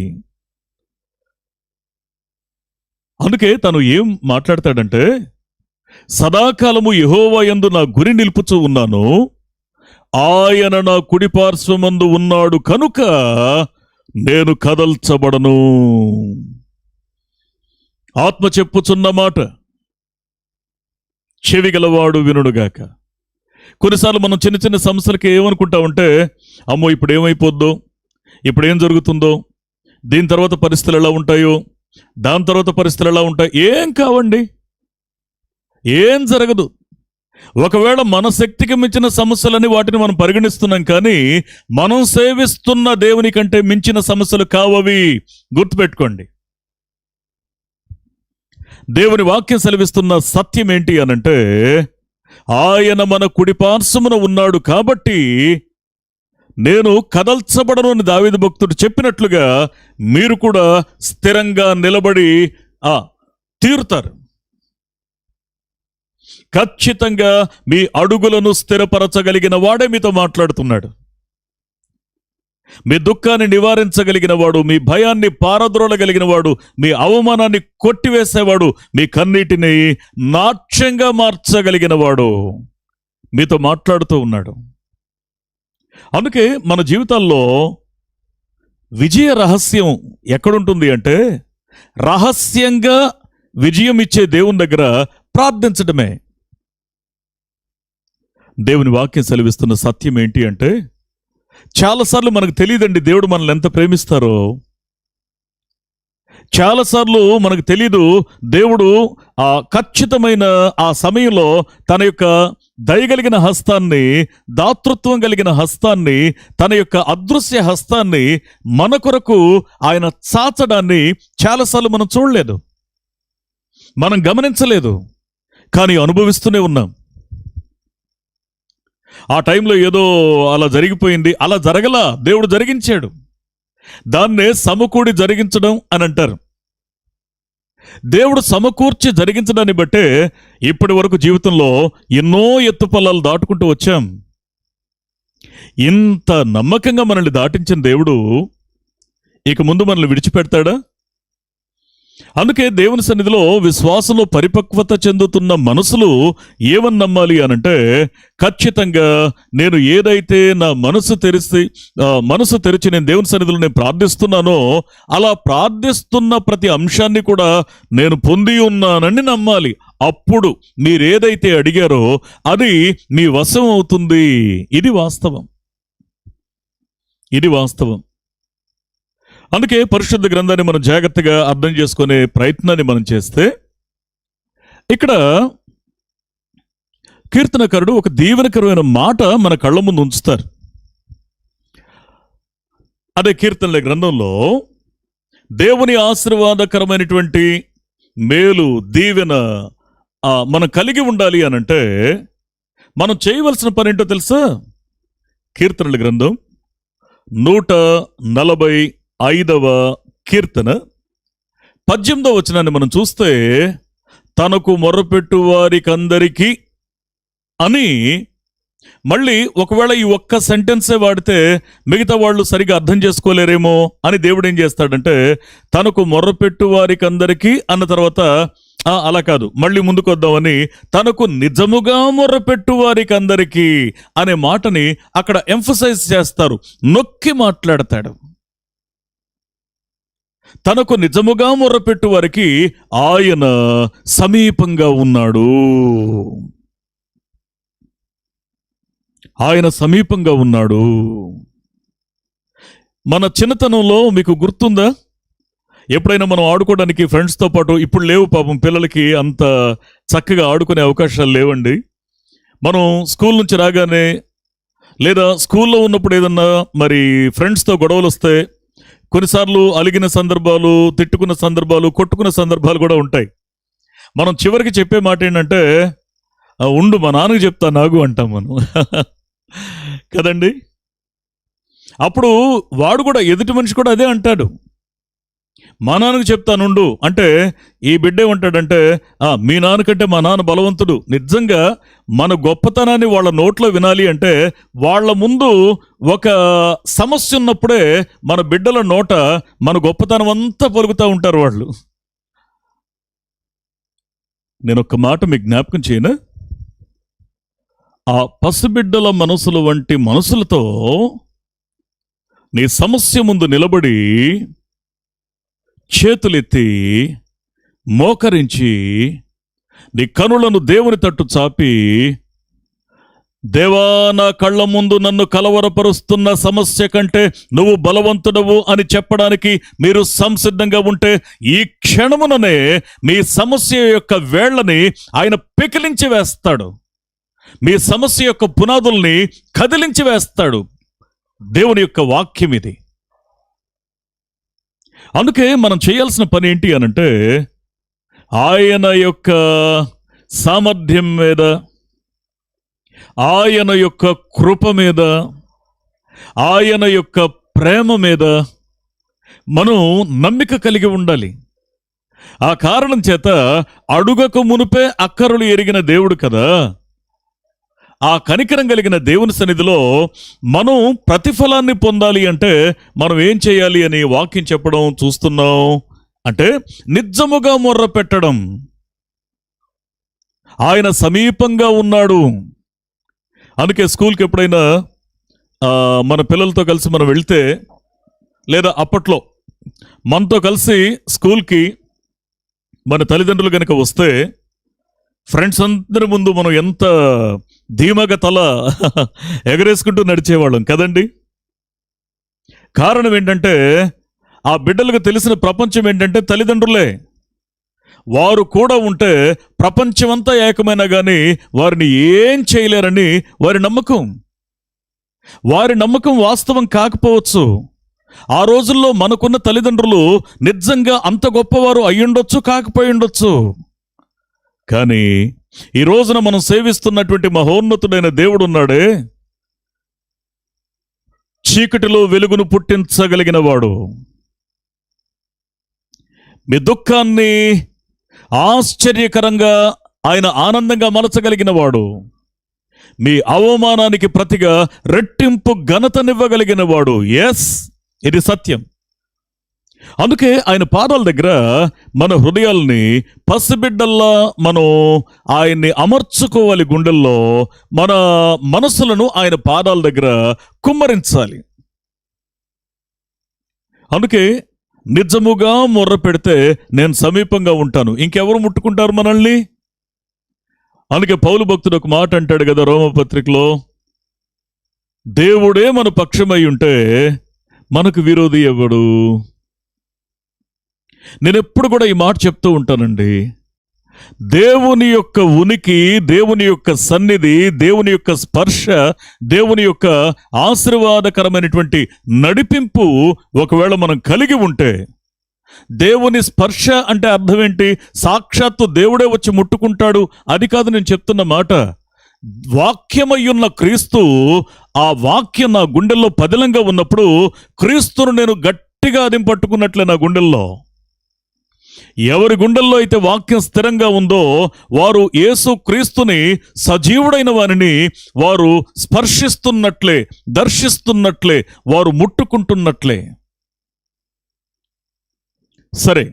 అందుకే తను ఏం మాట్లాడతాడంటే, సదాకాలము యెహోవా యందు నా గురి నిలుపుచూ ఉన్నాను, ఆయన నా కుడి పార్శ్వమందు ఉన్నాడు కనుక నేను కదల్చబడను. ఆత్మ చెప్పుచున్న మాట చెవిగలవాడు వినుడుగాక. కొన్నిసార్లు మనం చిన్న చిన్న సమస్యలకి ఏమనుకుంటామంటే, అమ్మో ఇప్పుడు ఏమైపోద్దో, ఇప్పుడు ఏం జరుగుతుందో, దీని తర్వాత పరిస్థితులు ఎలా ఉంటాయో, దాని తర్వాత పరిస్థితులు ఎలా ఉంటాయి. ఏం కావండి, ఏం జరగదు. ఒకవేళ మన శక్తికి మించిన సమస్యలని వాటిని మనం పరిగణిస్తున్నాం, కానీ మనం సేవిస్తున్న దేవుని కంటే మించిన సమస్యలు కావవి. గుర్తుపెట్టుకోండి. దేవుని వాక్యం సెలవిస్తున్న సత్యం ఏంటి అనంటే, ఆయన మన కుడి పార్శ్వమున ఉన్నాడు కాబట్టి నేను కదల్చబడను అని దావీదు భక్తుడు చెప్పినట్లుగా మీరు కూడా స్థిరంగా నిలబడి తీరుతారు. ఖచ్చితంగా మీ అడుగులను స్థిరపరచగలిగిన వాడే మీతో మాట్లాడుతున్నాడు. మీ దుఃఖాన్ని నివారించగలిగిన వాడు, మీ భయాన్ని పారద్రోలగలిగిన వాడు, మీ అవమానాన్ని కొట్టివేసేవాడు, మీ కన్నీటిని నాట్యంగా మార్చగలిగిన వాడు మీతో మాట్లాడుతూ ఉన్నాడు. అందుకే మన జీవితాల్లో విజయ రహస్యం ఎక్కడుంటుంది అంటే, రహస్యంగా విజయం ఇచ్చే దేవుని దగ్గర ప్రార్థించడమే. దేవుని వాక్యం సెలవిస్తున్న సత్యం ఏంటి అంటే, చాలాసార్లు మనకు తెలియదండి దేవుడు మనల్ని ఎంత ప్రేమిస్తారో. చాలాసార్లు మనకు తెలీదు దేవుడు ఖచ్చితమైన ఆ సమయంలో తన యొక్క దయగలిగిన హస్తాన్ని, దాతృత్వం కలిగిన హస్తాన్ని, తన యొక్క అదృశ్య హస్తాన్ని మన కొరకు ఆయన చాచడాన్ని చాలాసార్లు మనం చూడలేదు, మనం గమనించలేదు, కానీ అనుభవిస్తూనే ఉన్నాం. ఆ టైంలో ఏదో అలా జరిగిపోయింది, అలా జరగలా, దేవుడు జరిగించాడు. దాన్నే సమకూడి జరిగించడం అని అంటారు. దేవుడు సమకూర్చి జరిగించడాన్ని బట్టే ఇప్పటి వరకు జీవితంలో ఎన్నో ఎత్తుపల్లాలు దాటుకుంటూ వచ్చాం. ఇంత నమ్మకంగా మనల్ని దాటించిన దేవుడు ఇక ముందు మనల్ని విడిచిపెడతాడా? అందుకే దేవుని సన్నిధిలో విశ్వాసంలో పరిపక్వత చెందుతున్న మనసులు ఏమని నమ్మాలి అనంటే, ఖచ్చితంగా నేను ఏదైతే నా మనసు తెరిచి నేను దేవుని సన్నిధిలో నేను ప్రార్థిస్తున్నానో, అలా ప్రార్థిస్తున్న ప్రతి అంశాన్ని కూడా నేను పొంది ఉన్నానని నమ్మాలి. అప్పుడు మీరేదైతే అడిగారో అది మీ వశం అవుతుంది. ఇది వాస్తవం, ఇది వాస్తవం. అందుకే పరిశుద్ధ గ్రంథాన్ని మనం జాగ్రత్తగా అర్థం చేసుకునే ప్రయత్నాన్ని మనం చేస్తే, ఇక్కడ కీర్తనకారుడు ఒక దీవెనకరమైన మాట మన కళ్ళ ముందు ఉంచుతారు. అదే కీర్తనల గ్రంథంలో దేవుని ఆశీర్వాదకరమైనటువంటి మేలు, దీవెన మనం కలిగి ఉండాలి అనంటే మనం చేయవలసిన పని ఏంటో తెలుసా? కీర్తనల గ్రంథం 145 కీర్తన 18వ వచనాన్ని మనం చూస్తే, తనకు మొర్రపెట్టు వారికందరికీ అని మళ్ళీ ఒకవేళ ఈ ఒక్క సెంటెన్సే వాడితే మిగతా వాళ్ళు సరిగా అర్థం చేసుకోలేరేమో అని దేవుడు ఏం చేస్తాడంటే, తనకు మొర్రపెట్టు వారికందరికీ అన్న తర్వాత అలా కాదు, మళ్ళీ ముందుకు వద్దామని తనకు నిజముగా మొర్రపెట్టు వారికందరికీ అనే మాటని అక్కడ ఎంఫసైజ్ చేస్తారు, నొక్కి మాట్లాడతాడు. తనకు నిజముగా మొర్రపెట్టు వారికి ఆయన సమీపంగా ఉన్నాడు. ఆయన సమీపంగా ఉన్నాడు. మన చిన్నతనంలో మీకు గుర్తుందా, ఎప్పుడైనా మనం ఆడుకోవడానికి ఫ్రెండ్స్తో పాటు, ఇప్పుడు లేవు పాపం పిల్లలకి అంత చక్కగా ఆడుకునే అవకాశాలు లేవండి. మనం స్కూల్ నుంచి రాగానే లేదా స్కూల్లో ఉన్నప్పుడు ఏదన్నా మరి ఫ్రెండ్స్తో గొడవలు వస్తే కొన్నిసార్లు అలిగిన సందర్భాలు, తిట్టుకున్న సందర్భాలు, కొట్టుకున్న సందర్భాలు కూడా ఉంటాయి. మనం చివరికి చెప్పే మాట ఏంటంటే, ఉండు మా నాన్నకు చెప్తా నాగు అంటాం మనం కదండి. అప్పుడు వాడు కూడా, ఎదుటి మనిషి కూడా అదే అంటాడు, మా నాన్నకు చెప్తానుండు అంటే ఈ బిడ్డ ఏమంటాడంటే, మీ నాన్నకంటే మా నాన్న బలవంతుడు. నిజంగా మన గొప్పతనాన్ని వాళ్ళ నోట్లో వినాలి అంటే వాళ్ళ ముందు ఒక సమస్య ఉన్నప్పుడే మన బిడ్డల నోట మన గొప్పతనం అంతా పలుకుతూ ఉంటారు వాళ్ళు. నేను ఒక మాట మీకు జ్ఞాపకం చేయను, ఆ పసిబిడ్డల మనసుల వంటి మనసులతో నీ సమస్య ముందు నిలబడి చేతులెత్తి మోకరించి నీ కనులను దేవుని తట్టు చాపి, దేవా నా కళ్ళ ముందు నన్ను కలవరపరుస్తున్న సమస్య కంటే నువ్వు బలవంతుడవు అని చెప్పడానికి మీరు సంసిద్ధంగా ఉంటే ఈ క్షణముననే మీ సమస్య యొక్క వేళ్లని ఆయన పెకిలించి వేస్తాడు. మీ సమస్య యొక్క పునాదుల్ని కదిలించి వేస్తాడు. దేవుని యొక్క వాక్యం ఇది. అందుకే మనం చేయాల్సిన పని ఏంటి అనంటే, ఆయన యొక్క సామర్థ్యం మీద, ఆయన యొక్క కృప మీద, ఆయన యొక్క ప్రేమ మీద మనం నమ్మిక కలిగి ఉండాలి. ఆ కారణం చేత అడుగక మునుపే అక్కరులు ఎరిగిన దేవుడు కదా. ఆ కనికరం కలిగిన దేవుని సన్నిధిలో మనం ప్రతిఫలాన్ని పొందాలి అంటే మనం ఏం చేయాలి అని వాక్యం చెప్పడం చూస్తున్నాం. అంటే నిజముగా మొర్ర పెట్టడం. ఆయన సమీపంగా ఉన్నాడు. అందుకే స్కూల్కి ఎప్పుడైనా మన పిల్లలతో కలిసి మనం వెళ్తే, లేదా అప్పట్లో మనతో కలిసి స్కూల్కి మన తల్లిదండ్రులు కనుక వస్తే, ఫ్రెండ్స్ అందరి ముందు మనం ఎంత ధీమాగా తల ఎగరేసుకుంటూ నడిచేవాళ్ళం కదండి. కారణం ఏంటంటే, ఆ బిడ్డలకు తెలిసిన ప్రపంచం ఏంటంటే తల్లిదండ్రులే. వారు కూడా ఉంటే ప్రపంచమంతా ఏకమైనా కానీ వారిని ఏం చేయలేరని వారి నమ్మకం. వారి నమ్మకం వాస్తవం కాకపోవచ్చు. ఆ రోజుల్లో మనకున్న తల్లిదండ్రులు నిజంగా అంత గొప్పవారు అయ్యుండొచ్చు, కాకపోయి ఉండొచ్చు. కానీ ఈ రోజున మనం సేవిస్తున్నటువంటి మహోన్నతుడైన దేవుడు ఉన్నాడే, చీకటిలో వెలుగును పుట్టించగలిగిన వాడు, మీ దుఃఖాన్ని ఆశ్చర్యకరంగా ఆయన ఆనందంగా మలచగలిగిన వాడు, మీ అవమానానికి ప్రతిగా రెట్టింపు ఘనతనివ్వగలిగిన వాడు. ఎస్, ఇది సత్యం. అందుకే ఆయన పాదాల దగ్గర మన హృదయాల్ని పసిబిడ్డల్లా మనం ఆయన్ని అమర్చుకోవాలి. గుండెల్లో మన మనసులను ఆయన పాదాల దగ్గర కుమ్మరించాలి. అందుకే నిజముగా మొర్ర పెడితే నేను సమీపంగా ఉంటాను. ఇంకెవరు ముట్టుకుంటారు మనల్ని? అందుకే పౌలు భక్తుడు ఒక మాట అంటాడు కదా రోమపత్రికలో, దేవుడే మన పక్షమై ఉంటే మనకు విరోధి ఎవడు? నేను ఎప్పుడు కూడా ఈ మాట చెప్తూ ఉంటానండి. దేవుని యొక్క ఉనికి, దేవుని యొక్క సన్నిధి, దేవుని యొక్క స్పర్శ, దేవుని యొక్క ఆశీర్వాదకరమైనటువంటి నడిపింపు ఒకవేళ మనం కలిగి ఉంటే, దేవుని స్పర్శ అంటే అర్థం ఏంటి? సాక్షాత్తు దేవుడే వచ్చి ముట్టుకుంటాడు అది కాదు నేను చెప్తున్న మాట. వాక్యమయ్యున్న క్రీస్తు, ఆ వాక్యం నా గుండెల్లో పదిలంగా ఉన్నప్పుడు క్రీస్తును నేను గట్టిగా అది పట్టుకున్నట్లే నా గుండెల్లో. ఎవరి గుండెల్లో అయితే వాక్యం స్థిరంగా ఉందో వారు యేసు క్రీస్తుని సజీవుడైన వారిని వారు స్పర్శిస్తున్నట్లే, దర్శిస్తున్నట్లే, వారు ముట్టుకుంటున్నట్లే. సరే,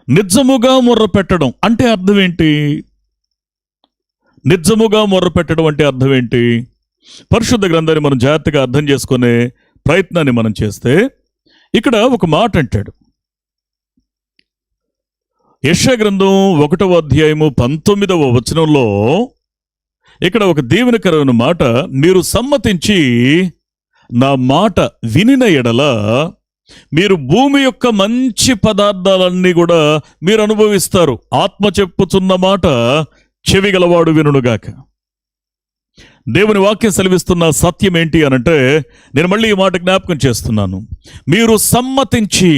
నిజముగా మొర్ర పెట్టడం అంటే అర్థం ఏంటి? నిజముగా మొర్ర పెట్టడం అంటే అర్థం ఏంటి? పరిశుద్ధ గ్రంథాన్ని మనం జాగ్రత్తగా అర్థం చేసుకునే ప్రయత్నాన్ని మనం చేస్తే ఇక్కడ ఒక మాట అంటాడు. యెషయా గ్రంథం 1వ అధ్యాయము 19వ వచనంలో ఇక్కడ ఒక దీవెనకరమైన మాట, మీరు సమ్మతించి నా మాట వినిన ఎడల మీరు భూమి యొక్క మంచి పదార్థాలన్నీ కూడా మీరు అనుభవిస్తారు. ఆత్మ చెప్పుచున్న మాట చెవిగలవాడు వినుగాక. దేవుని వాక్యం సెలవిస్తున్న సత్యం ఏంటి అనంటే, నేను మళ్ళీ ఈ మాట జ్ఞాపకం చేస్తున్నాను. మీరు సమ్మతించి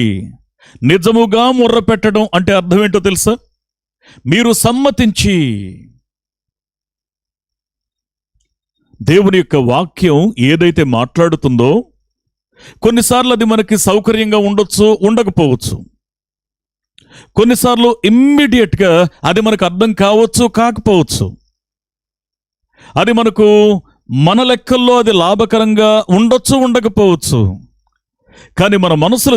నిజముగా మొర్ర పెట్టడం అంటే అర్థం ఏంటో తెలుసా? మీరు సమ్మతించి దేవుని యొక్క వాక్యం ఏదైతే మాట్లాడుతుందో, కొన్నిసార్లు అది మనకి సౌకర్యంగా ఉండొచ్చు, ఉండకపోవచ్చు. కొన్నిసార్లు ఇమ్మీడియట్గా అది మనకు అర్థం కావచ్చు, కాకపోవచ్చు. అది మనకు మన లెక్కల్లో అది లాభకరంగా ఉండొచ్చు, ఉండకపోవచ్చు. కానీ మన మనసులో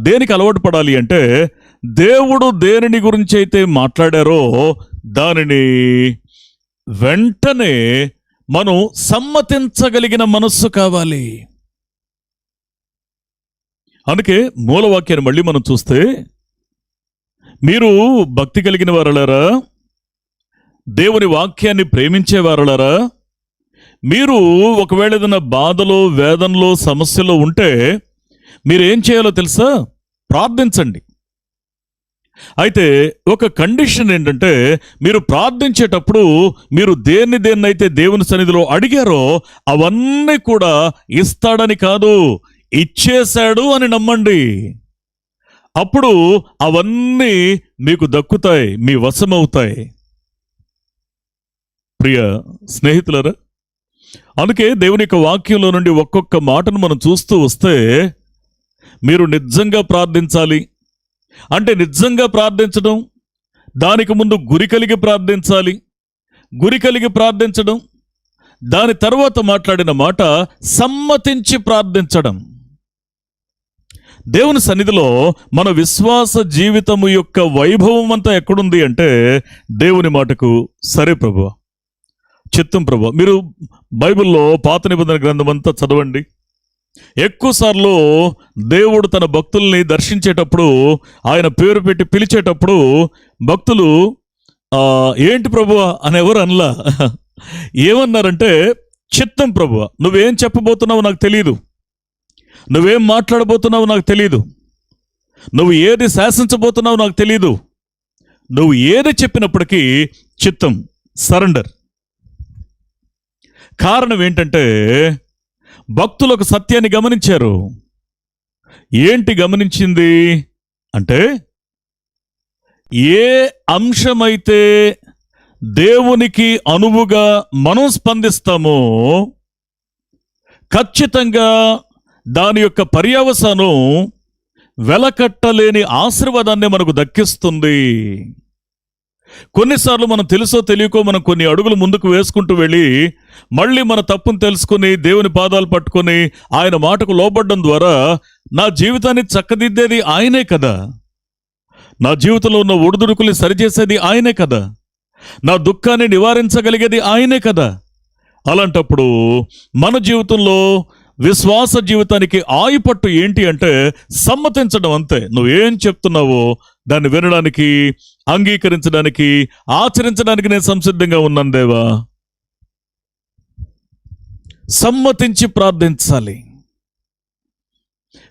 దేనికి అలవాటు పడాలి అంటే, దేవుడు దేనిని గురించి అయితే మాట్లాడారో దానిని వెంటనే మనం సమ్మతించగలిగిన మనస్సు కావాలి. అందుకే మూలవాక్యాన్ని మళ్ళీ మనం చూస్తే, మీరు భక్తి కలిగిన వారలారా, దేవుని వాక్యాన్ని ప్రేమించేవారలారా, మీరు ఒకవేళ ఏదైనా బాధలో, వేదనలో, సమస్యలో ఉంటే మీరేం చేయాలో తెలుసా? ప్రార్థించండి. అయితే ఒక కండిషన్ ఏంటంటే, మీరు ప్రార్థించేటప్పుడు మీరు దేన్నైతే దేవుని సన్నిధిలో అడిగారో అవన్నీ కూడా ఇస్తాడని కాదు, ఇచ్చేశాడు అని నమ్మండి. అప్పుడు అవన్నీ మీకు దక్కుతాయి, మీ వశమవుతాయి. ప్రియ స్నేహితులారా, అందుకే దేవుని యొక్క వాక్యంలో నుండి ఒక్కొక్క మాటను మనం చూస్తూ వస్తే, మీరు నిజంగా ప్రార్థించాలి అంటే నిజంగా ప్రార్థించడం, దానికి ముందు గురి కలిగి ప్రార్థించాలి. గురి కలిగి ప్రార్థించడం, దాని తర్వాత మాట్లాడిన మాట సమ్మతించి ప్రార్థించడం. దేవుని సన్నిధిలో మన విశ్వాస జీవితము యొక్క వైభవం అంతా ఎక్కడుంది అంటే, దేవుని మాటకు సరే ప్రభువా, చిత్తం ప్రభువా. మీరు బైబిల్లో పాత నిబంధన గ్రంథం అంతా చదవండి. ఎక్కువసార్లు దేవుడు తన భక్తుల్ని దర్శించేటప్పుడు, ఆయన పేరు పెట్టి పిలిచేటప్పుడు భక్తులు ఏంటి ప్రభువా అని ఎవరు అనలా. ఏమన్నారంటే, చిత్తం ప్రభువా, నువ్వేం చెప్పబోతున్నావు నాకు తెలియదు, నువ్వేం మాట్లాడబోతున్నావు నాకు తెలియదు, నువ్వు ఏది శాసించబోతున్నావు నాకు తెలియదు, నువ్వు ఏది చెప్పినప్పటికీ చిత్తం, సరెండర్. కారణం ఏంటంటే, భక్తులు ఒక సత్యాన్ని గమనించారు. ఏంటి గమనించింది అంటే, ఏ అంశమైతే దేవునికి అనువుగా మనం స్పందిస్తామో ఖచ్చితంగా దాని యొక్క పర్యవసానం వెలకట్టలేని ఆశీర్వాదాన్ని మనకు దక్కిస్తుంది. కొన్నిసార్లు మనం తెలుసో తెలియకో మనం కొన్ని అడుగులు ముందుకు వేసుకుంటూ వెళ్ళి మళ్ళీ మన తప్పును తెలుసుకుని దేవుని పాదాలు పట్టుకొని ఆయన మాటకు లోబడ్డం ద్వారా నా జీవితాన్ని చక్కదిద్దేది ఆయనే కదా, నా జీవితంలో ఉన్న ఒడిదుడుకుల్ని సరిచేసేది ఆయనే కదా, నా దుఃఖాన్ని నివారించగలిగేది ఆయనే కదా. అలాంటప్పుడు మన జీవితంలో విశ్వాస జీవితానికి ఆయుపట్టు ఏంటి అంటే సమ్మతించడం. అంతే. నువ్వేం చెప్తున్నావో దాన్ని వినడానికి, అంగీకరించడానికి, ఆచరించడానికి నేను సంసిద్ధంగా ఉన్నాను దేవా. సమ్మతించి ప్రార్థించాలి.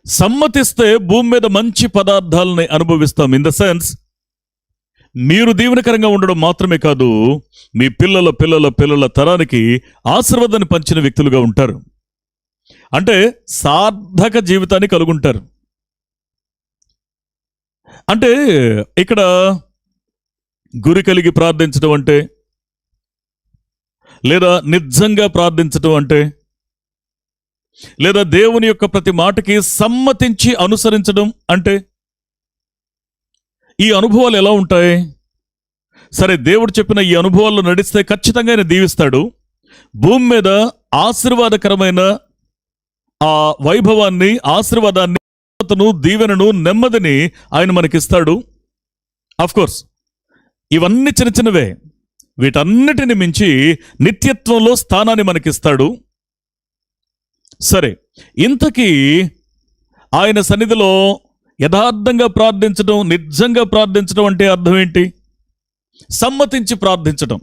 సమ్మతిస్తే భూమి మీద మంచి పదార్థాలని అనుభవిస్తాం. ఇన్ ద సెన్స్, మీరు దీవెనకరంగా ఉండడం మాత్రమే కాదు, మీ పిల్లల పిల్లల పిల్లల తరానికి ఆశీర్వాదాన్ని పంచిన వ్యక్తులుగా ఉంటారు. అంటే సార్థక జీవితాన్ని కలుగుంటారు. అంటే ఇక్కడ గురి కలిగి ప్రార్థించడం అంటే, లేదా నిజంగా ప్రార్థించడం అంటే, లేదా దేవుని యొక్క ప్రతి మాటకి సమ్మతించి అనుసరించడం అంటే ఈ అనుభవాలు ఎలా ఉంటాయి? సరే, దేవుడు చెప్పిన ఈ అనుభవాల్లో నడిస్తే ఖచ్చితంగా ఆయన దీవిస్తాడు. భూమి మీద ఆశీర్వాదకరమైన ఆ వైభవాన్ని, ఆశీర్వాదాన్ని, దీవెనను, నెమ్మదిని ఆయన మనకిస్తాడు. కోర్స్ ఇవన్నీ చిన్న చిన్నవే. వీటన్నిటిని మించి నిత్యత్వంలో స్థానాన్ని మనకిస్తాడు. సరే, ఇంతకీ ఆయన సన్నిధిలో యథార్థంగా ప్రార్థించడం, నిజంగా ప్రార్థించడం అంటే అర్థం ఏంటి? సమ్మతించి ప్రార్థించడం.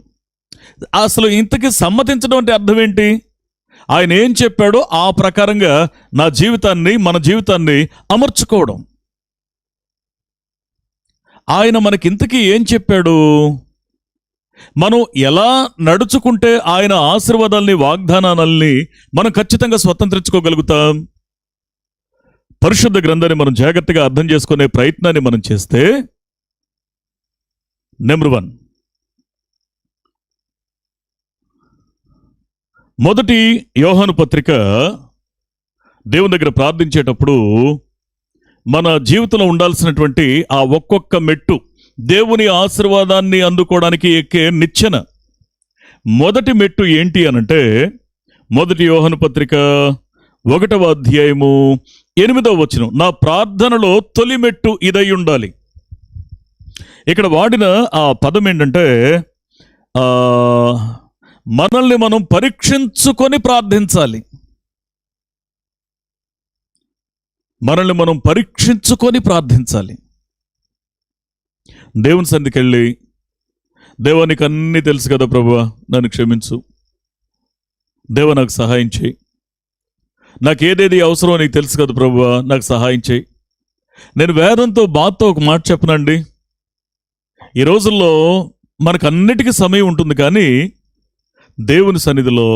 అసలు ఇంతకీ సమ్మతించడం అంటే అర్థం ఏంటి? ఆయన ఏం చెప్పాడో ఆ ప్రకారంగా నా జీవితాన్ని, మన జీవితాన్ని అమర్చుకోవడం. ఆయన మనకింతకీ ఏం చెప్పాడు? మనం ఎలా నడుచుకుంటే ఆయన ఆశీర్వాదాల్ని, వాగ్దానాలని మనం ఖచ్చితంగా స్వతంత్రించుకోగలుగుతాం? పరిశుద్ధ గ్రంథాన్ని మనం జాగ్రత్తగా అర్థం చేసుకునే ప్రయత్నాన్ని మనం చేస్తే, నెంబర్ 1, మొదటి యోహాను పత్రిక, దేవుని దగ్గర ప్రార్థించేటప్పుడు మన జీవితంలో ఉండాల్సినటువంటి ఆ ఒక్కొక్క మెట్టు, దేవుని ఆశీర్వాదాన్ని అందుకోవడానికి ఎక్కే నిచ్చెన, మొదటి మెట్టు ఏంటి అనంటే, మొదటి యోహాను పత్రిక 1వ అధ్యాయము 8వ వచనం, నా ప్రార్థనలో తొలి మెట్టు ఇదై ఉండాలి. ఇక్కడ వాడిన ఆ పదం ఏంటంటే, మనల్ని మనం పరీక్షించుకొని ప్రార్థించాలి. మనల్ని మనం పరీక్షించుకొని ప్రార్థించాలి. దేవుని సన్నిధికి వెళ్ళి, దేవా నీకు అన్నీ తెలుసు కదా ప్రభువా, నన్ను క్షమించు, దేవా నాకు సహాయం చేయి, నాకు ఏదేది అవసరమో నీకు తెలుసు కదా ప్రభువా, నాకు సహాయం చేయి. నేను వేదంతో, బాధతో ఒక మాట చెప్పనండి. ఈ రోజుల్లో మనకు అన్నిటికీ సమయం ఉంటుంది, కానీ దేవుని సన్నిధిలో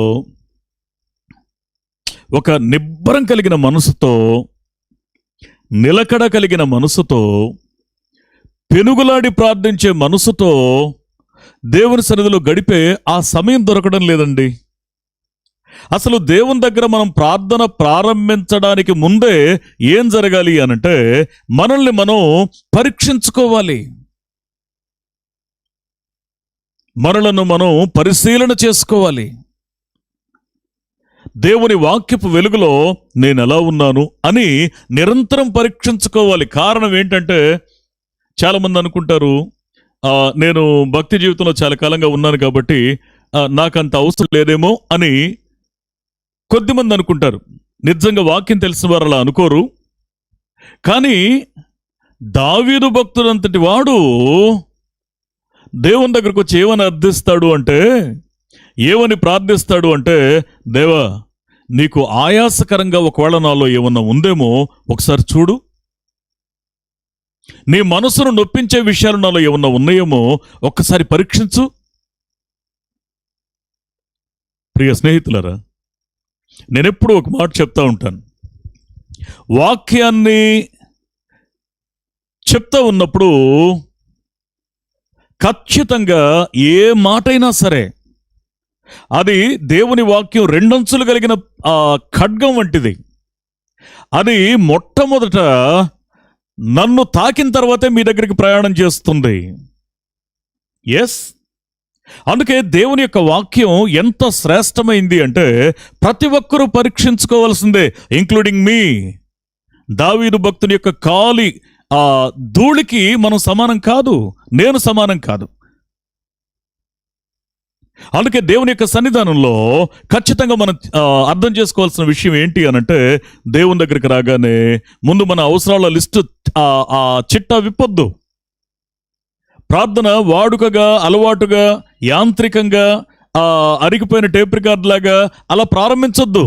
ఒక నిబ్బరం కలిగిన మనసుతో, నిలకడ కలిగిన మనసుతో, పెనుగులాడి ప్రార్థించే మనసుతో దేవుని సన్నిధిలో గడిపే ఆ సమయం దొరకడం లేదండి. అసలు దేవుని దగ్గర మనం ప్రార్థన ప్రారంభించడానికి ముందే ఏం జరగాలి అనంటే, మనల్ని మనం పరీక్షించుకోవాలి. మనలను మనం పరిశీలన చేసుకోవాలి. దేవుని వాక్యపు వెలుగులో నేను ఎలా ఉన్నాను అని నిరంతరం పరీక్షించుకోవాలి. కారణం ఏంటంటే, చాలామంది అనుకుంటారు, నేను భక్తి జీవితంలో చాలా కాలంగా ఉన్నాను కాబట్టి నాకంత అవసరం లేదేమో అని కొద్దిమంది అనుకుంటారు. నిజంగా వాక్యం తెలిసిన వారు అలా అనుకోరు. కానీ దావీదు భక్తుడంతటి వాడు దేవుని దగ్గరకు వచ్చి ఏమని అర్థిస్తాడు అంటే, ఏమని ప్రార్థిస్తాడు అంటే, దేవా నీకు ఆయాసకరంగా ఒకవేళ నాలో ఏమన్నా ఉందేమో ఒకసారి చూడు, నీ మనసును నొప్పించే విషయాలు నాలో ఏమన్నా ఉన్నాయేమో ఒక్కసారి పరీక్షించు. ప్రియ స్నేహితులారా, నేనెప్పుడు ఒక మాట చెప్తా ఉంటాను. వాక్యాన్ని చెప్తా ఉన్నప్పుడు ఖచ్చితంగా ఏ మాటైనా సరే అది దేవుని వాక్యం రెండంచులు కలిగిన ఖడ్గం వంటిది. అది మొట్టమొదట నన్ను తాకిన తర్వాతే మీ దగ్గరికి ప్రయాణం చేస్తుంది. ఎస్, అందుకే దేవుని యొక్క వాక్యం ఎంత శ్రేష్టమైంది అంటే ప్రతి ఒక్కరూ పరీక్షించుకోవాల్సిందే, ఇంక్లూడింగ్ మీ. దావీదు భక్తుని యొక్క కాలి ధూళికి మనం సమానం కాదు, నేను సమానం కాదు. అందుకే దేవుని యొక్క సన్నిధానంలో ఖచ్చితంగా మనం అర్థం చేసుకోవాల్సిన విషయం ఏంటి అనంటే, దేవుని దగ్గరికి రాగానే ముందు మన అవసరాల లిస్టు చిట్టా విప్పొద్దు. ప్రార్థన వాడుకగా, అలవాటుగా, యాంత్రికంగా, అరిగిపోయిన టేప్ రికార్డ్ లాగా అలా ప్రారంభించొద్దు.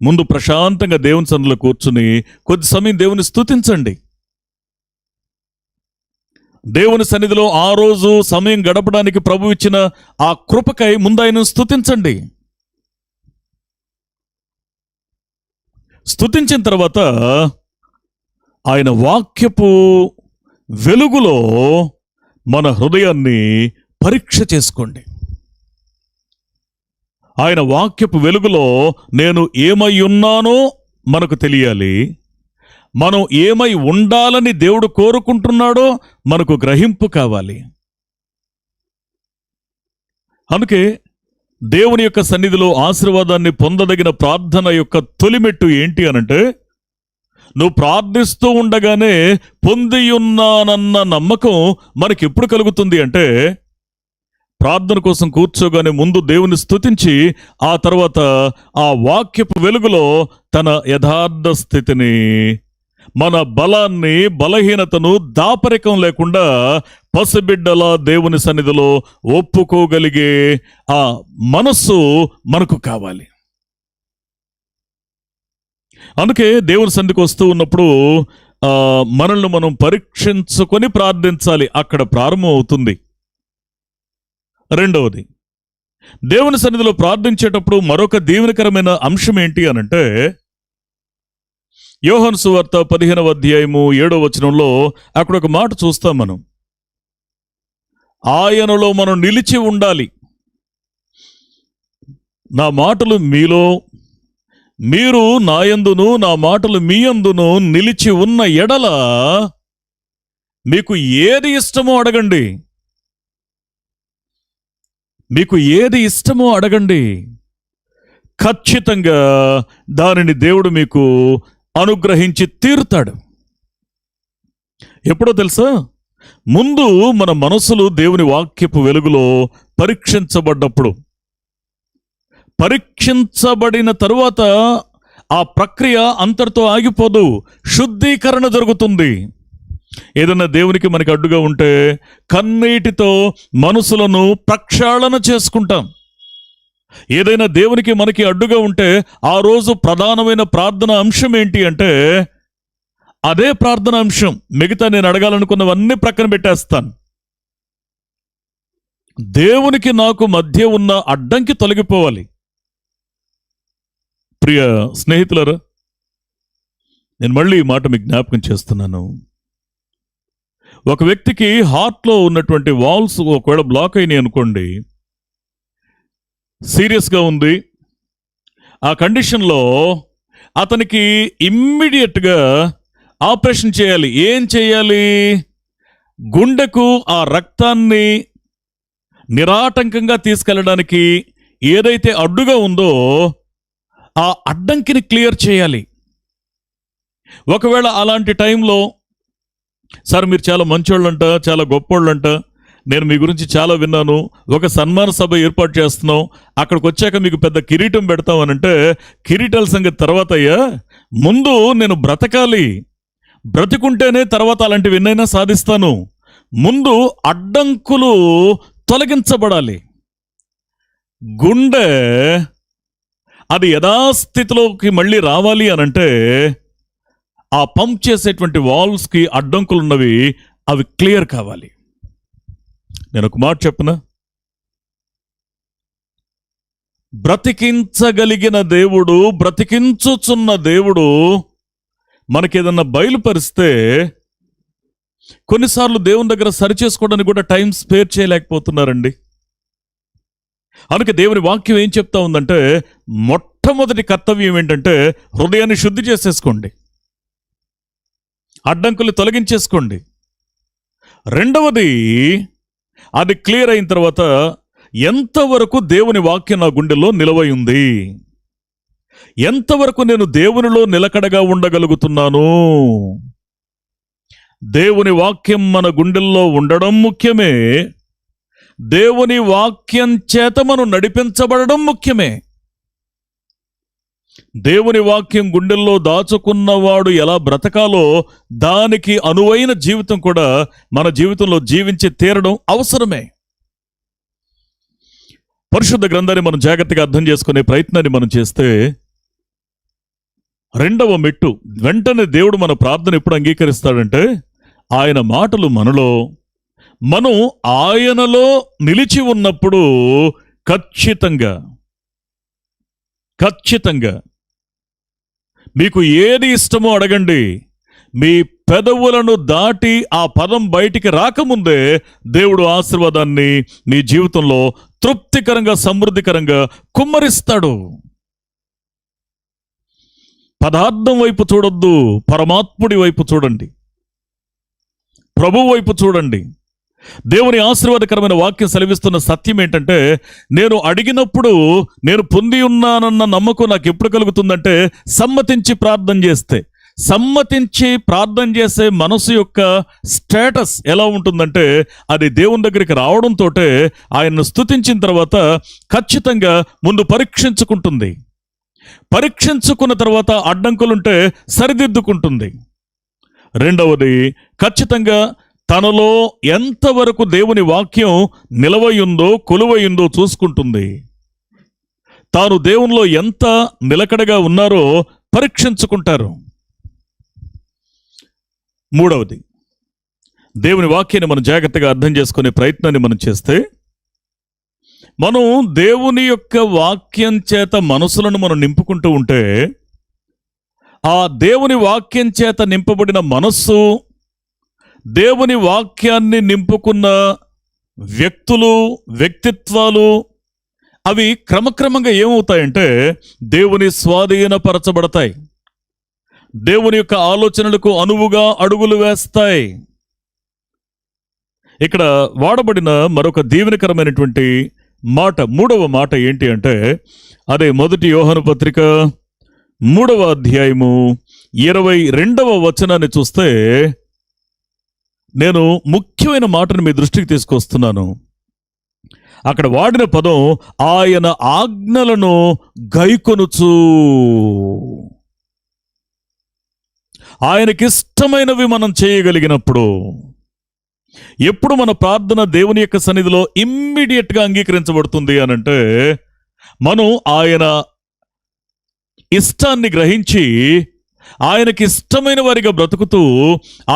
ముందు ప్రశాంతంగా దేవుని సన్నిధిలో కూర్చుని కొద్ది సమయం దేవుని స్తుతించండి. దేవుని సన్నిధిలో ఆ రోజు సమయం గడపడానికి ప్రభు ఇచ్చిన ఆ కృపకై ముందు ఆయన స్తుతించండి. స్తుతించిన తర్వాత ఆయన వాక్యపు వెలుగులో మన హృదయాన్ని పరీక్ష చేసుకోండి. ఆయన వాక్యపు వెలుగులో నేను ఏమై ఉన్నానో మనకు తెలియాలి. మనం ఏమై ఉండాలని దేవుడు కోరుకుంటున్నాడో మనకు గ్రహింపు కావాలి. అందుకే దేవుని యొక్క సన్నిధిలో ఆశీర్వాదాన్ని పొందదగిన ప్రార్థన యొక్క తొలిమెట్టు ఏంటి అనంటే, నువ్వు ప్రార్థిస్తూ ఉండగానే పొందియున్నానన్న నమ్మకం మనకెప్పుడు కలుగుతుంది అంటే, ప్రార్థన కోసం కూర్చోగానే ముందు దేవుని స్తుతించి ఆ తర్వాత ఆ వాక్యపు వెలుగులో తన యథార్థ స్థితిని, మన బలాన్ని, బలహీనతను దాపరికం లేకుండా పసిబిడ్డల దేవుని సన్నిధిలో ఒప్పుకోగలిగే ఆ మనస్సు మనకు కావాలి. అందుకే దేవుని సన్నిధికి వస్తూ ఉన్నప్పుడు మనల్ని మనం పరీక్షించుకొని ప్రార్థించాలి. అక్కడ ప్రారంభం అవుతుంది. రెండవది, దేవుని సన్నిధిలో ప్రార్థించేటప్పుడు మరొక దీవెనకరమైన అంశం ఏంటి అనంటే, యోహాను సువార్త 15వ అధ్యాయము 7వ వచనంలో అక్కడ ఒక మాట చూస్తాం మనం. ఆయనలో మనం నిలిచి ఉండాలి. నా మాటలు మీలో, మీరు నాయందును, నా మాటలు మీ యందును నిలిచి ఉన్న ఎడల మీకు ఏది ఇష్టమో అడగండి. మీకు ఏది ఇష్టమో అడగండి, ఖచ్చితంగా దానిని దేవుడు మీకు అనుగ్రహించి తీరుతాడు. ఎప్పుడో తెలుసా? ముందు మన మనసులు దేవుని వాక్యపు వెలుగులో పరీక్షించబడ్డప్పుడు. పరీక్షించబడిన తరువాత ఆ ప్రక్రియ అంతటితో ఆగిపోదు, శుద్ధీకరణ జరుగుతుంది. ఏదైనా దేవునికి మనకి అడ్డుగా ఉంటే కన్నీటితో మనసులను ప్రక్షాళన చేసుకుంటాం. ఏదైనా దేవునికి మనకి అడ్డుగా ఉంటే ఆ రోజు ప్రధానమైన ప్రార్థన అంశం ఏంటి అంటే అదే ప్రార్థన అంశం. మిగతా నేను అడగాలనుకున్నవన్నీ ప్రక్కన పెట్టేస్తాను. దేవునికి నాకు మధ్య ఉన్న అడ్డంకి తొలగిపోవాలి. ప్రియ స్నేహితులారా, నేను మళ్ళీ ఈ మాట మీకు జ్ఞాపకం చేస్తున్నాను. ఒక వ్యక్తికి హార్ట్లో ఉన్నటువంటి వాల్స్ ఒకవేళ బ్లాక్ అయినాయి అనుకోండి, సీరియస్గా ఉంది, ఆ కండిషన్లో అతనికి ఇమ్మీడియట్గా ఆపరేషన్ చేయాలి. ఏం చేయాలి? గుండెకు ఆ రక్తాన్ని నిరాటంకంగా తీసుకెళ్ళడానికి ఏదైతే అడ్డుగా ఉందో ఆ అడ్డంకిని క్లియర్ చేయాలి. ఒకవేళ అలాంటి టైంలో, సార్ మీరు చాలా మంచోళ్ళంట, చాలా గొప్పోళ్ళంట, నేను మీ గురించి చాలా విన్నాను, ఒక సన్మాన సభ ఏర్పాటు చేస్తున్నాం, అక్కడికి వచ్చాక మీకు పెద్ద కిరీటం పెడతాం అనంటే, కిరీటాల సంగతి తర్వాత అయ్యా, ముందు నేను బ్రతకాలి, బ్రతికుంటేనే తర్వాత అలాంటివి ఎన్నైనా సాధిస్తాను. ముందు అడ్డంకులు తొలగించబడాలి. గుండె అది యథాస్థితిలోకి మళ్ళీ రావాలి అనంటే ఆ పంప్ చేసేటువంటి వాల్వ్స్కి అడ్డంకులు ఉన్నవి, అవి క్లియర్ కావాలి. నేను ఒక మాట చెప్పనా? బ్రతికించగలిగిన దేవుడు, బ్రతికించుచున్న దేవుడు మనకేదన్నా బయలుపరిస్తే కొన్నిసార్లు దేవుని దగ్గర సరిచేసుకోవడానికి కూడా టైం స్పేర్ చేయలేకపోతున్నారండి. అందుకే దేవుని వాక్యం ఏం చెప్తా ఉందంటే, మొట్టమొదటి కర్తవ్యం ఏంటంటే హృదయాన్ని శుద్ధి చేసేసుకోండి, అడ్డంకులు తొలగించేసుకోండి. రెండవది, అది క్లియర్ అయిన తర్వాత ఎంతవరకు దేవుని వాక్యం నా గుండెలో నిలవై ఉంది, ఎంతవరకు నేను దేవునిలో నిలకడగా ఉండగలుగుతున్నాను. దేవుని వాక్యం మన గుండెల్లో ఉండడం ముఖ్యమే, దేవుని వాక్యం చేత మనం నడిపించబడడం ముఖ్యమే. దేవుని వాక్యం గుండెల్లో దాచుకున్నవాడు ఎలా బ్రతకాలో దానికి అనువైన జీవితం కూడా మన జీవితంలో జీవించి తీరడం అవసరమే. పరిశుద్ధ గ్రంథాన్ని మనం జాగ్రత్తగా అర్థం చేసుకునే ప్రయత్నాన్ని మనం చేస్తే, రెండవ మెట్టు, వెంటనే దేవుడు మన ప్రార్థన ఎప్పుడు అంగీకరిస్తాడంటే ఆయన మాటలు మనలో, మనం ఆయనలో నిలిచి ఉన్నప్పుడు ఖచ్చితంగా మీకు ఏది ఇష్టమో అడగండి, మీ పెదవులను దాటి ఆ పదం బయటికి రాకముందే దేవుడు ఆశీర్వాదాన్ని మీ జీవితంలో తృప్తికరంగా, సమృద్ధికరంగా కుమ్మరిస్తాడు. పదార్థం వైపు చూడొద్దు, పరమాత్ముడి వైపు చూడండి, ప్రభువు వైపు చూడండి. దేవుని ఆశీర్వాదకరమైన వాక్యం సెలవిస్తున్న సత్యం ఏంటంటే, నేను అడిగినప్పుడు నేను పొంది ఉన్నానన్న నమ్మకం నాకు ఎప్పుడు కలుగుతుందంటే సమ్మతించి ప్రార్థన చేస్తే. సమ్మతించి ప్రార్థన చేసే మనసు యొక్క స్టేటస్ ఎలా ఉంటుందంటే, అది దేవుని దగ్గరికి రావడంతో ఆయన్ను స్తుతించిన తర్వాత ఖచ్చితంగా ముందు పరీక్షించుకుంటుంది. పరీక్షించుకున్న తర్వాత అడ్డంకులుంటే సరిదిద్దుకుంటుంది. రెండవది, ఖచ్చితంగా తనలో ఎంతవరకు దేవుని వాక్యం నిలవయుందో, కొలువయుందో చూసుకుంటుంది. తాను దేవునిలో ఎంత నిలకడగా ఉన్నారో పరీక్షించుకుంటారు. మూడవది, దేవుని వాక్యాన్ని మనం జాగ్రత్తగా అర్థం చేసుకునే ప్రయత్నాన్ని మనం చేస్తే, మనం దేవుని యొక్క వాక్యం చేత మనసులను మనం నింపుకుంటూ ఉంటే, ఆ దేవుని వాక్యం చేత నింపబడిన మనస్సు, దేవుని వాక్యాన్ని నింపుకున్న వ్యక్తులు, వ్యక్తిత్వాలు, అవి క్రమక్రమంగా ఏమవుతాయంటే దేవుని స్వాధీనపరచబడతాయి. దేవుని యొక్క ఆలోచనలకు అనువుగా అడుగులు వేస్తాయి. ఇక్కడ వాడబడిన మరొక దీవెనకరమైనటువంటి మాట, మూడవ మాట ఏంటి అంటే, అదే 1 యోహాను పత్రిక 3వ అధ్యాయము 22వ వచనాన్ని చూస్తే, నేను ముఖ్యమైన మాటను మీ దృష్టికి తీసుకొస్తున్నాను. అక్కడ వాడిన పదం ఆయన ఆజ్ఞలను గైకొనుచు. ఆయనకిష్టమైనవి మనం చేయగలిగినప్పుడు, ఎప్పుడు మన ప్రార్థన దేవుని యొక్క సన్నిధిలో ఇమ్మీడియట్గా అంగీకరించబడుతుంది అనంటే, మనం ఆయన ఇష్టాన్ని గ్రహించి ఆయనకి ఇష్టమైన వారిగా బ్రతుకుతూ